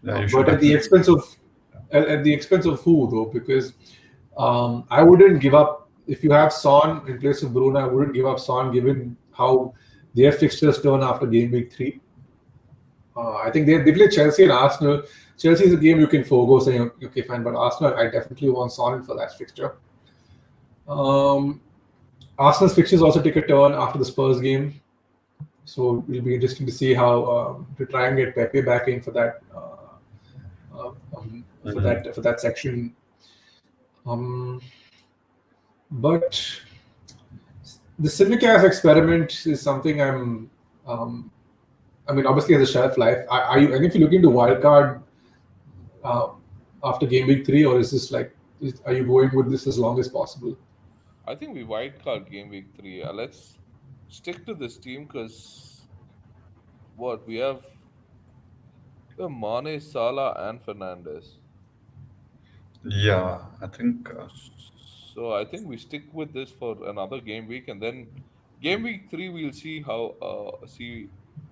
Yeah, you should But at the definitely. expense of who though? Because I wouldn't give up if you have Son in place of Bruno. I wouldn't give up Son given how their fixtures turn after game week 3. I think they play Chelsea and Arsenal. Chelsea is a game you can forego saying okay fine, but Arsenal I definitely want Son for that fixture. Arsenal's fixtures also take a turn after the Spurs game, so it'll be interesting to see how to try and get Pepe back in for that for that section. But the Simicast experiment is something I'm. I mean, obviously, as a shelf life. Are you? And if you're looking to wildcard after game week 3, or is this like? Are you going with this as long as possible? I think we wildcard game week 3. Let's stick to this team because what we have Mane, Salah, and Fernandez. Yeah, I think. So I think we stick with this for another game week, and then game week 3 we'll see how.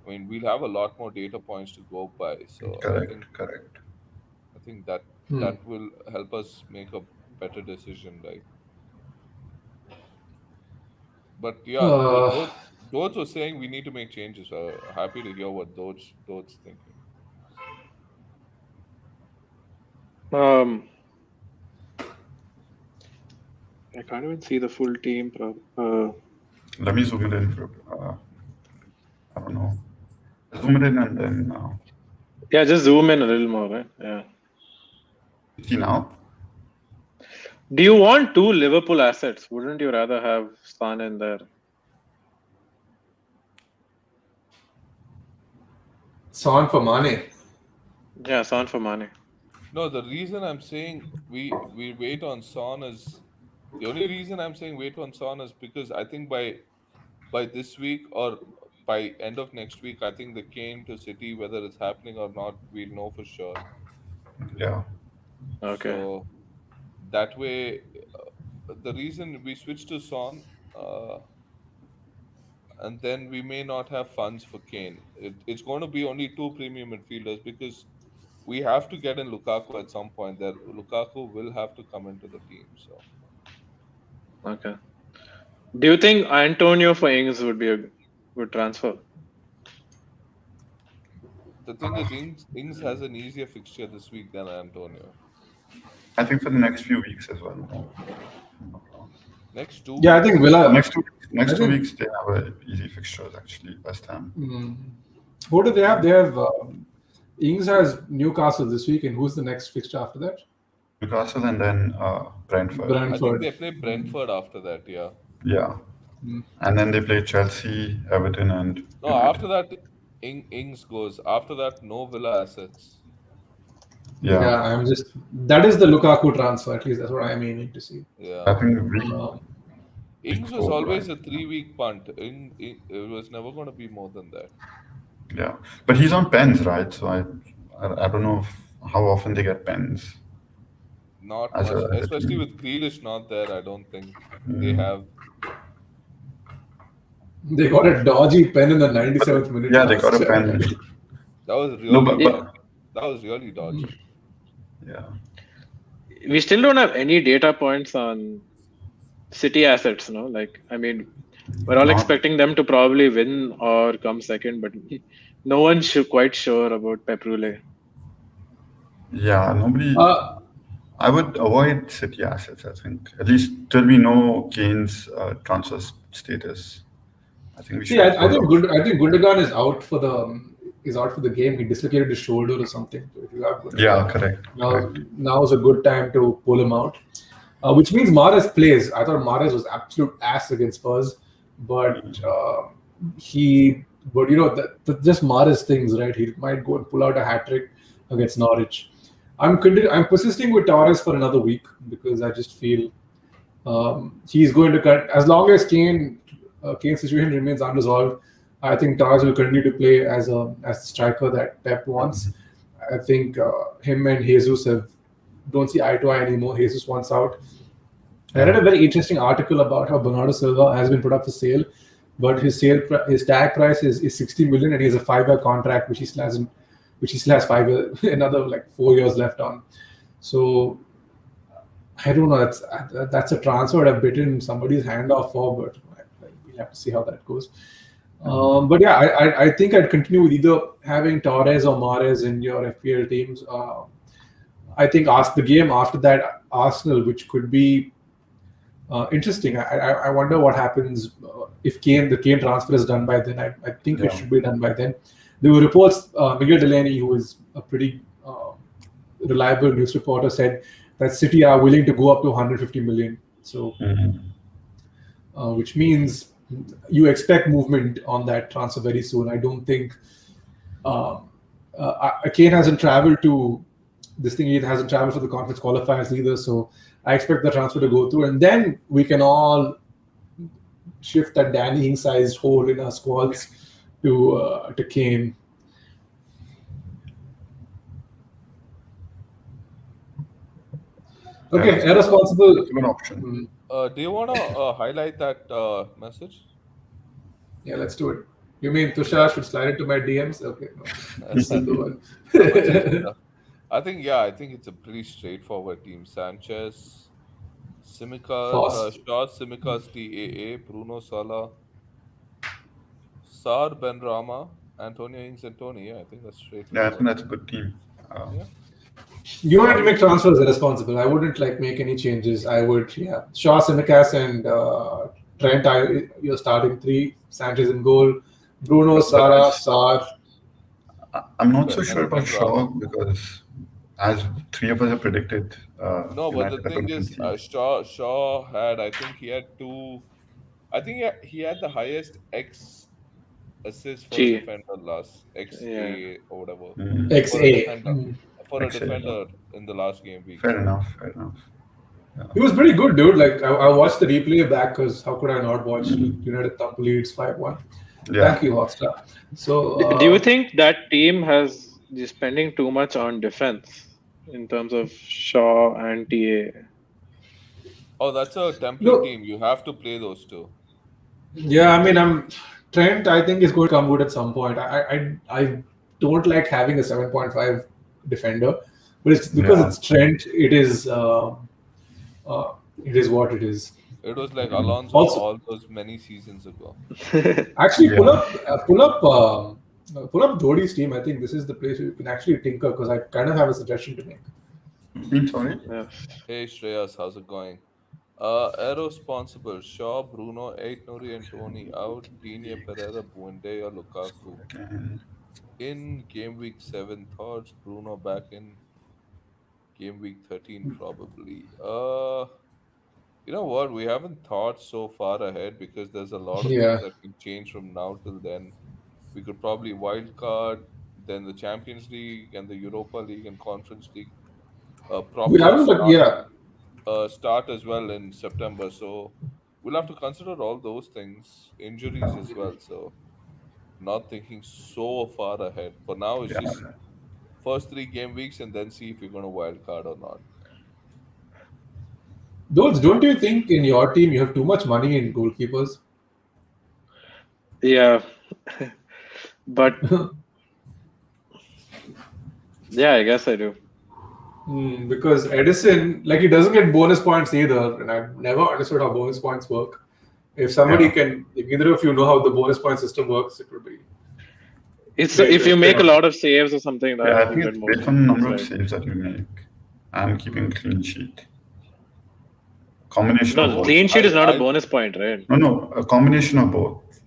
I mean, we'll have a lot more data points to go by. So Correct. I think that will help us make a better decision, right? But yeah, Dodge was saying we need to make changes. Happy to hear what Dodge thinking. I can't even see the full team. Let me zoom it in for. I don't know. Zoom it in and then. Yeah, just zoom in a little more, right? Yeah. See now. Do you want 2 Liverpool assets? Wouldn't you rather have Son in there? Son for Mane. Yeah, Son for Mane. No, the reason I'm saying we wait on Son is the only reason I'm saying wait on Son is because I think by this week or by end of next week, I think the Kane to City, whether it's happening or not, we'll know for sure. Yeah. Okay. So that way, the reason we switched to Son, and then we may not have funds for Kane. It's going to be only two premium midfielders because we have to get in Lukaku at some point. That Lukaku will have to come into the team. So Okay. Do you think Antonio for Ings would be a good transfer? the thing is, Ings has an easier fixture this week than Antonio. I think for the next few weeks as well. Next 2 Yeah, I weeks. think Villa. Next I two think- weeks they have a easy fixtures actually. West Ham. Who do they have? They have Ings has Newcastle this week, and who's the next fixture after that? Newcastle and then Brentford. I think Brentford. they play Brentford after that. Yeah. Yeah. And then they play Chelsea, Everton, and No, United. after that, Ings goes. After that, no Villa assets. Yeah. I'm just that is the Lukaku transfer. At least that's what I'm aiming to see. Yeah. I think week Ings was four, always right? a 3-week punt. It was never going to be more than that. Yeah, but he's on pens, right? So I don't know how often they get pens. Not As much, a especially team. with Grealish not there. I don't think they have. They got a dodgy pen in the 97th minute. Yeah, they last got a year. pen. That was really No, but that was really dodgy. yeah, We still don't have any data points on City assets, no? Like, I mean, we're all Not- expecting them to probably win or come second, but no one's quite sure about Pep Roulette. yeah, nobody. Uh, I would avoid City assets. I think at least till we know Kane's transfer status. I think we should. See, I hold think off. I think Gundogan is out for the game. He dislocated his shoulder or something. So if you have Gundogan, Yeah, correct. correct. now is a good time to pull him out. Which means Mahrez plays. I thought Mahrez was absolute ass against Spurs, but just Mahrez things, right? He might go and pull out a hat trick against Norwich. I'm persisting with Torres for another week because I just feel he's going to cut as long as Kane's situation remains unresolved. I think Torres will continue to play as the striker that Pep wants. I think him and Jesus don't see eye to eye anymore. Jesus wants out. I read a very interesting article about how Bernardo Silva has been put up for sale, but his tag price is 60 million, and he has a 5-year contract which he still has 5 years, another like 4 years left on. So I don't know. That's a transfer I've bitten somebody's hand off for, but we'll have to see how that goes. But yeah, I think I'd continue with either having Torres or Mahrez in your FPL teams. I think the game after that, Arsenal, which could be interesting. I wonder what happens if the Kane transfer is done by then. I think it should be done by then. There were reports, Miguel Delaney, who is a pretty reliable news reporter, said that City are willing to go up to 150 million. So, which means you expect movement on that transfer very soon. I don't think Kane hasn't traveled to this thing. He hasn't traveled for the conference qualifiers either. So I expect the transfer to go through, and then we can all shift that Danny Ings-sized hole in our squads to Kane. Okay, irresponsible. It's a good option. Do you want to highlight that message? Yeah, let's do it. You mean Tushar should slide into my DMs? Okay, no. That's not the one. I think it's a pretty straightforward team. Sanchez, Fast. Shaw, Simicas, TAA, Bruno Sala, Sar, Benrahma, Antonio Ings, and Tony. Yeah, I think that's Yeah, I straightforward. think that's a good team. Yeah. You wanted to make transfers irresponsible. I wouldn't make any changes. I would, Shaw, Simicas, and Trent. You're starting 3. Sanchez in goal. Bruno, Sara, Sar. I'm not so sure Ben about Rama. Shaw because, as 3 of us have predicted, No, but the United are thing gonna is, concede. Shaw had, I think he had 2. I think he had the highest assist for a G. defender last Yeah. XA or whatever Mm. for a XA. defender for a Actually, defender in the last game week. fair So enough. Fair enough. Yeah. He was pretty good, dude. Like I watched the replay back because how could I not watch United thump Leeds 5-1? Yeah. Thank you, Hotstar. So Do you think that team has is spending too much on defense in terms of Shaw and TA? oh, that's a template no, team. You have to play those two. yeah, I mean, I'm Trent. I think is going to come good at some point. I don't like having a 7.5 defender, but it's because Yeah. it's Trent. Uh, it is what it is. It was like Mm. Alonso Also, all those many seasons ago. actually, Yeah. pull up Jody's team. I think this is the place where you can actually tinker because I kind of have a suggestion to make. Sorry. Yeah. Hey Shreyas, how's it going? Irresponsible. Shaw, Bruno, Eight Nuri and Tony out. Digne, Pereira, Buendia, Lukaku. And In game week 7, thoughts. Bruno back in game week 13, probably. You know what? We haven't thought so far ahead because there's a lot of things Yeah, that can change from now till then. We could probably wild card, then the Champions League and the Europa League and Conference League we proper haven't, but yeah, start as well in September. So we'll have to consider all those things, injuries as well. So not thinking so far ahead. For now, it's yeah. just first 3 game weeks and then see if you're going to wild card or not. those. Don't you think in your team you have too much money in goalkeepers? Yeah. But yeah, I guess I do. Because Edison, like, he doesn't get bonus points either, and I've never understood how bonus points work. If somebody Yeah. can, if either of you know how the bonus point system works, it would be. It's Great, if you great. make a lot of saves or something, Yeah, I that you think get it's more based on the number of points, right? saves that you make and keeping clean sheet. Combination of No, both. clean sheet is not a I bonus point, right? No, a combination of both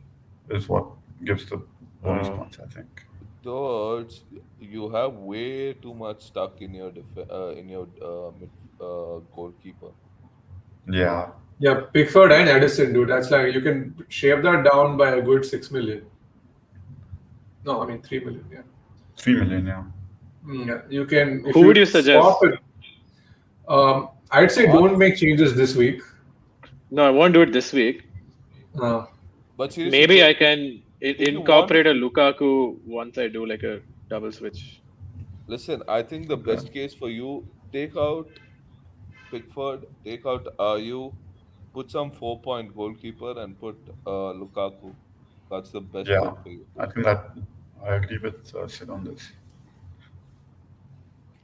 is what gives the bonus Oh. points, I think. thought you have way too much stuck in your goalkeeper. Yeah. Yeah, Pickford and Edison, dude. That's like you can shave that down by a good 6 million. No, I mean 3 million. Yeah. 3 million, yeah. Yeah, you can. If Who would you swap suggest? it, I'd say What? don't make changes this week. No, I won't do it this week. Uh, But seriously, Maybe I can if you incorporate a Lukaku once I do like a double switch. listen, I think the best case for you, take out Pickford, take out Ayu, put some 4 point goalkeeper and put Lukaku. That's the best Yeah. bet for you. I think that I agree with Sid on this.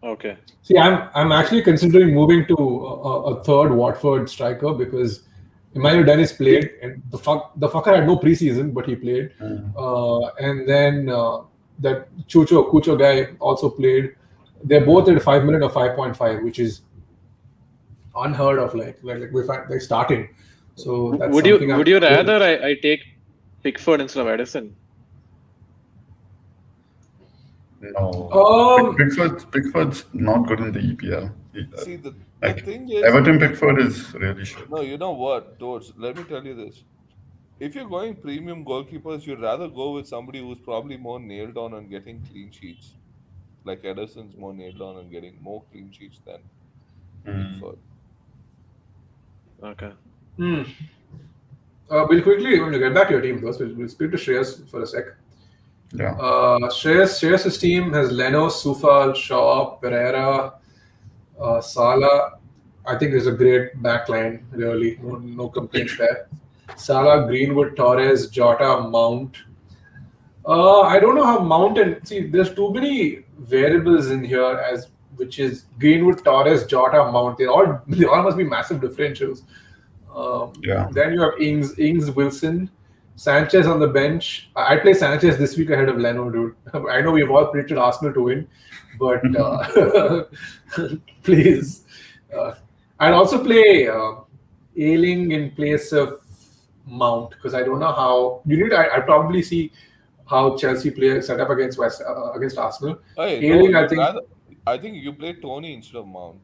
Okay. See, I'm actually considering moving to a third Watford striker because Emmanuel Dennis played, and the fucker had no preseason, but he played. And then that Cucho guy also played. They're both at 5 million or 5.5, which is unheard of. Like we find they're starting. So that's Would you something would you rather I take Pickford instead of Edison? No. Pickford's not good in the EPL either. See, the Like, thing is, Everton Pickford is really shit. no, you know what, Toads, let me tell you this. If you're going premium goalkeepers, you'd rather go with somebody who's probably more nailed on getting clean sheets. Like Edison's more nailed on getting more clean sheets than Pickford. Okay. We'll quickly when we get back to your team, though, so we'll speak to Shreyas for a sec. Yeah. Shreyas' team has Leno, Soufal, Shaw, Pereira, Salah. I think there's a great backline, really. No complaints there. Salah, Greenwood, Torres, Jota, Mount. I don't know how Mount and see. There's too many variables in here, which is Greenwood, Torres, Jota, Mount. They all must be massive differentials. Yeah. Then you have Ings, Wilson, Sanchez on the bench. I'd play Sanchez this week ahead of Leno, dude. I know we've all predicted Arsenal to win, but please. I'd also play Ayling in place of Mount because I don't know how. I'd probably see how Chelsea play set up against Arsenal. Hey, Ayling, no, I I think you play Tony instead of Mount.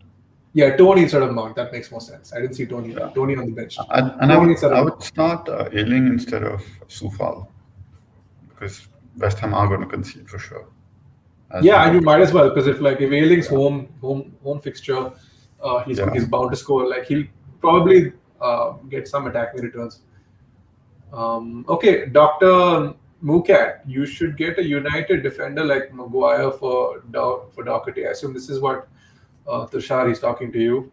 Yeah, Tony instead of Mount. That makes more sense. I didn't see Tony. Yeah. Tony on the bench. I would start Ayling instead of Soufal. because West Ham are going to concede for sure. Yeah, and you might as well, because if Ayling's home fixture, he's bound to score. Like he'll probably get some attacking returns. Okay, Dr. Mukat, you should get a United defender like Maguire for Doherty. I assume this is what Tushar is talking to you.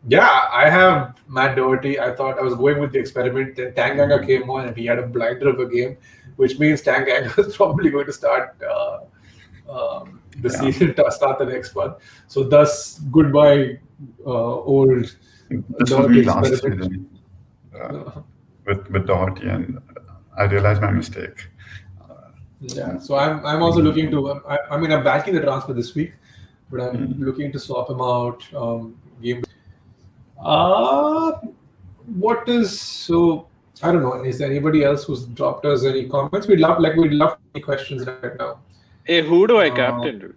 Yeah, I have Matt Doherty. I thought I was going with the experiment. Then Tanganga came on and he had a blinder of a game, which means Tanganga is probably going to start the season, start the next one. So thus, goodbye, old This was me last season with Doherty, and I realized my mistake. Yeah, so I'm also looking to. I mean, I'm backing the transfer this week, but I'm looking to swap him out. Game. What is so? I don't know. Is there anybody else who's dropped us any comments? We'd love any questions right now. Hey, who do I captain, dude?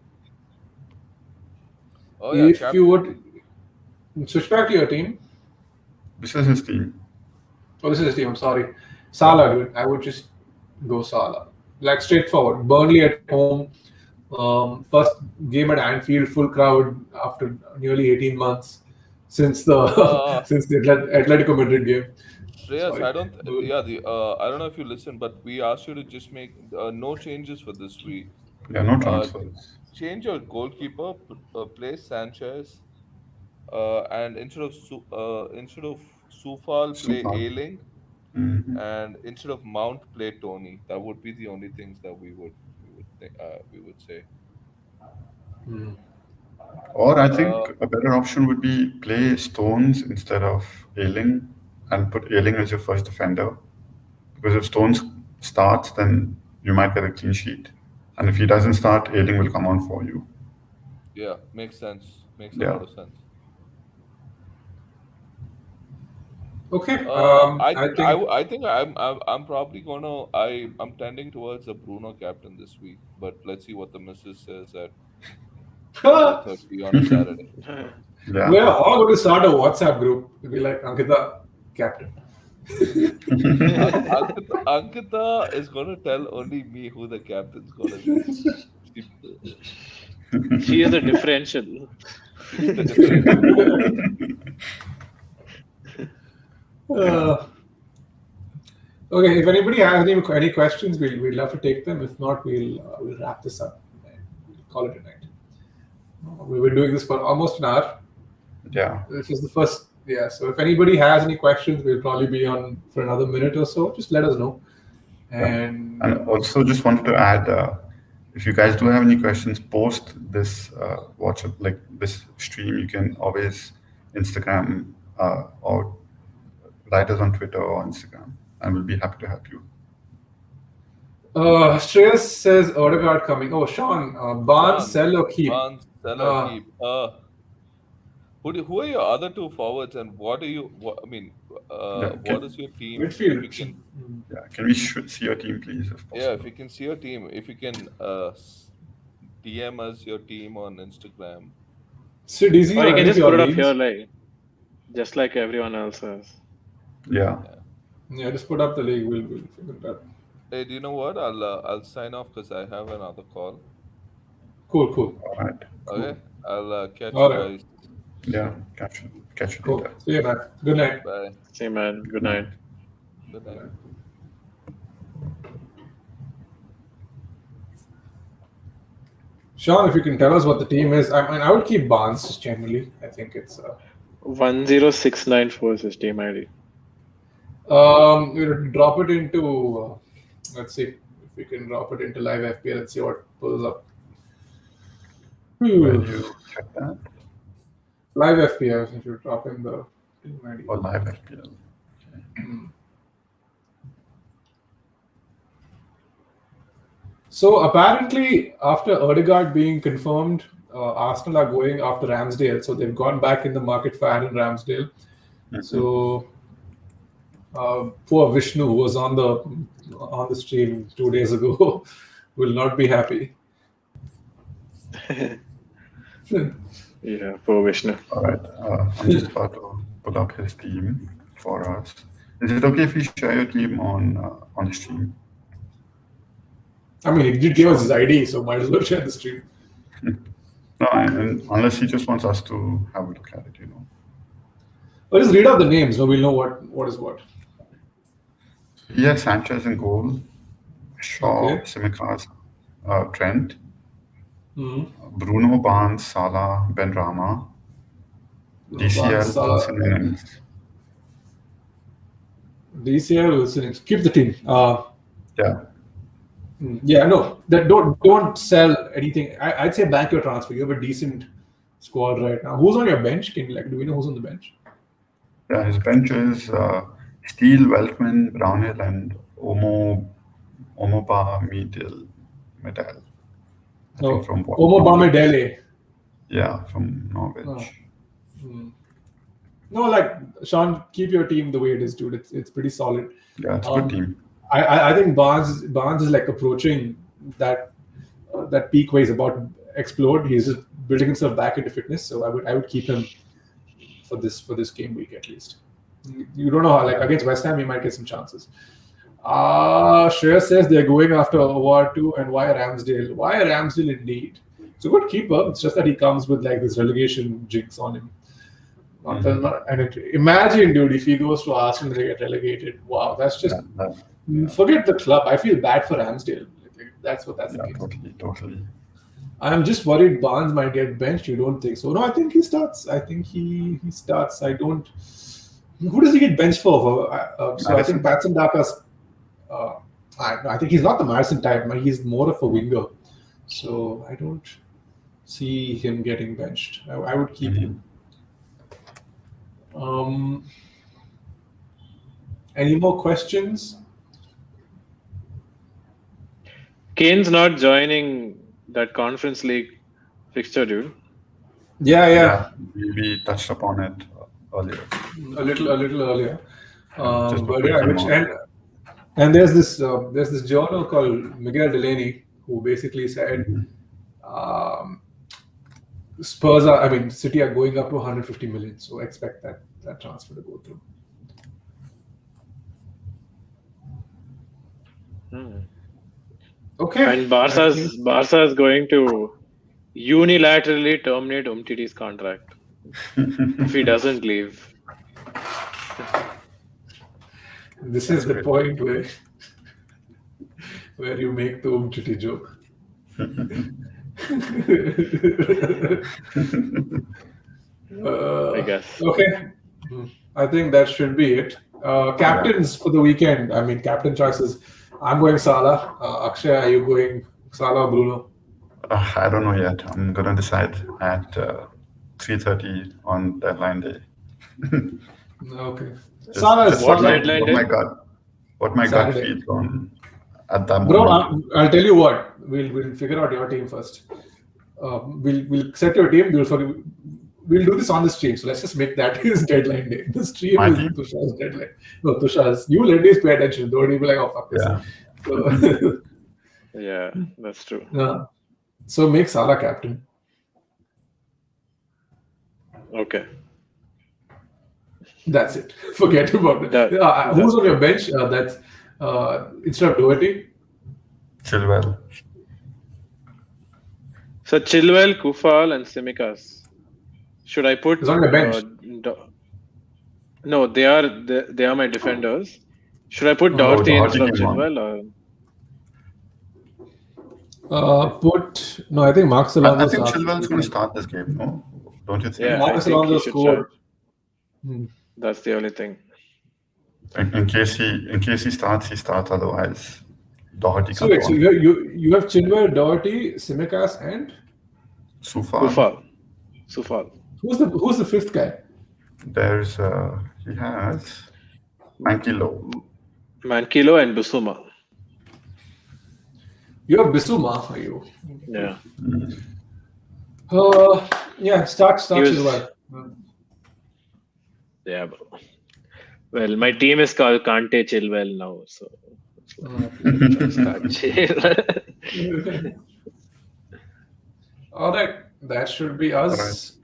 Oh yeah, If you would switch back to your team. This is his team. Oh, this is his team. I'm sorry, Salah, dude. I would just go Salah. Like straightforward. Burnley at home. First game at Anfield, full crowd after nearly 18 months since the since the Atletico Madrid game. Shreyas, Sorry. I don't. Yeah, I don't know if you listened, but we asked you to just make no changes for this week. Yeah, no transfers. Change your goalkeeper, place Sanchez, and instead of Soufal, play Soufal. Ayling, and instead of Mount, play Tony. That would be the only things that we would say. Or I think a better option would be play Stones instead of Ayling and put Ayling as your first defender. Because if Stones starts, then you might get a clean sheet. And if he doesn't start, Ayling will come on for you. Yeah, makes sense. Makes a Yeah. lot of sense. Okay. I think I'm probably I'm tending towards a Bruno captain this week, but let's see what the missus says at 12:30 on a Saturday. Yeah. We're all going to start a WhatsApp group. It'll be like Ankita, captain. Ankita is going to tell only me who the captain's going to be. She is a differential. She's the differential. Okay, if anybody has any questions, we'd love to take them. If not, we'll wrap this up and call it a night. We've been doing this for almost an hour. Yeah. This is the first. Yeah. So if anybody has any questions, we'll probably be on for another minute or so. Just let us know. And also just wanted to add, if you guys do have any questions, post this this stream. You can always Instagram or write us on Twitter or Instagram, and we'll be happy to help you. Shreyas says Odegaard coming. Oh, Sean, Barnes, sell or keep? Barnes, sell or keep. Who are your other two forwards, and what are you? What is your team? Midfield. Can we see your team, please? If possible? Yeah, if you can see your team, if you can DM us your team on Instagram. So DZ, or you can just put it up here, like just like everyone else has. Yeah. Yeah, just put up the league. We'll figure it out. Hey, do you know what? I'll sign off because I have another call. Cool. All right. Cool. Okay. I'll catch All you right. guys. Yeah. Catch you Cool. later. See you, man. Good night. Bye. See you, man. Good night. Good night. Sean, if you can tell us what the team is. I mean, I would keep Barnes just generally. I think it's 10694 is his team ID. we'll drop it into let's see if we can drop it into live FPL and see what pulls up. Where do you check that? Live FPL, if you drop in the team ID. Or live FPL. Okay. So apparently, after Odegaard being confirmed, Arsenal are going after Ramsdale. So they've gone back in the market for Aaron Ramsdale. So poor Vishnu, who was on the stream 2 days ago, will not be happy. Yeah, poor Vishnu. All right. I'm just about to pull up his team for us. Is it okay if we share your team on the stream? I mean, he did give us his ID, so might as well share the stream. No, and unless he just wants us to have a look at it, But just read out the names, so we'll know what is what. He has Sanchez in goal, Shaw, Okay. Tsimikas, Trent, Mhm. Bruno, Barnes, Salah, Benrahma, DCL, Salah, Wilson, Innings. DCL, Wilson. Keep the team. Yeah. Yeah, no, that don't sell anything. I'd say bank your transfer. You have a decent squad right now. Who's on your bench? Do we know who's on the bench? Yeah, his bench is Steele, Welkman, Brownhill, and Omoba Medel. I think from Omobamidele. Yeah, from Norwich. No, like Sean, keep your team the way it is, dude. It's pretty solid. Yeah, it's a good team. I think Barnes is like approaching that peak where he's about to explode. He's just building himself back into fitness. So I would keep him for this game week at least. You don't know how, like against West Ham, he might get some chances. Shreya says they're going after Award 2 and why Ramsdale? Why Ramsdale indeed? It's a good keeper. It's just that he comes with like this relegation jinx on him. Imagine, dude, if he goes to Arsenal, they get relegated. Wow, that's just forget the club. I feel bad for Ramsdale. That's the case. Totally. I'm just worried Barnes might get benched. You don't think so? No, I think he starts. I think he starts. I don't. Who does he get benched for? I think Patson Daka's. I think he's not the Madison type. He's more of a winger. So I don't see him getting benched. I would keep him. Any more questions? Kane's not joining that Conference League fixture, dude. Yeah. We touched upon it earlier. A little earlier. And there's this journal called Miguel Delaney who basically said City are going up to 150 million, so expect that transfer to go through. Okay. And Barca is going to unilaterally terminate Umtiti's contract if he doesn't leave. This is the point where you make the Umtiti joke. I guess. Okay. I think that should be it. Captains for the weekend. I mean, captain choices. I'm going Salah. Akshay, are you going Salah or Bruno? I don't know yet. I'm going to decide at 3:30 on deadline day. Okay. Salah is what deadline day? What my gut feels on at that moment. Bro, I'll tell you what. We'll figure out your team first. We'll set your team. We'll do this on the stream. So let's just make that his deadline day. The stream is Tushar's deadline. No, Tushar's. You ladies pay attention. Don't be like, oh, fuck this. Yeah. So, yeah, that's true. So make Salah captain. Okay. That's it. Forget about it. Who's on your bench? That's instead of Doherty? Chilwell. So Chilwell, Kufal, and Tsimikas. Should I put? It's on your bench. No, they are my defenders. Should I put Doherty instead of Chilwell? No, I think Marcus Alonso. I think Chilwell's going to start this game. No, don't you think? Yeah, Marcus Alonso scored. That's the only thing. In case he starts, he starts. Otherwise, Doherty. So wait, so you have Chilwell, Doherty, Tsimikas, and Sufal. Who's the fifth guy? There's he has Mankilo and Bissouma. You have Bissouma, are you? Yeah. Yeah. Start Chilwell. Yeah, bro. Well, my team is called Kante Chilwell now, so start Chilwell. All right, that should be us.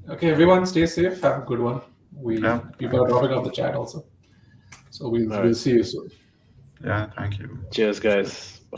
Okay, everyone, stay safe. Have a good one. People are dropping off the chat also, so we'll see you soon. Yeah, thank you. Cheers, guys.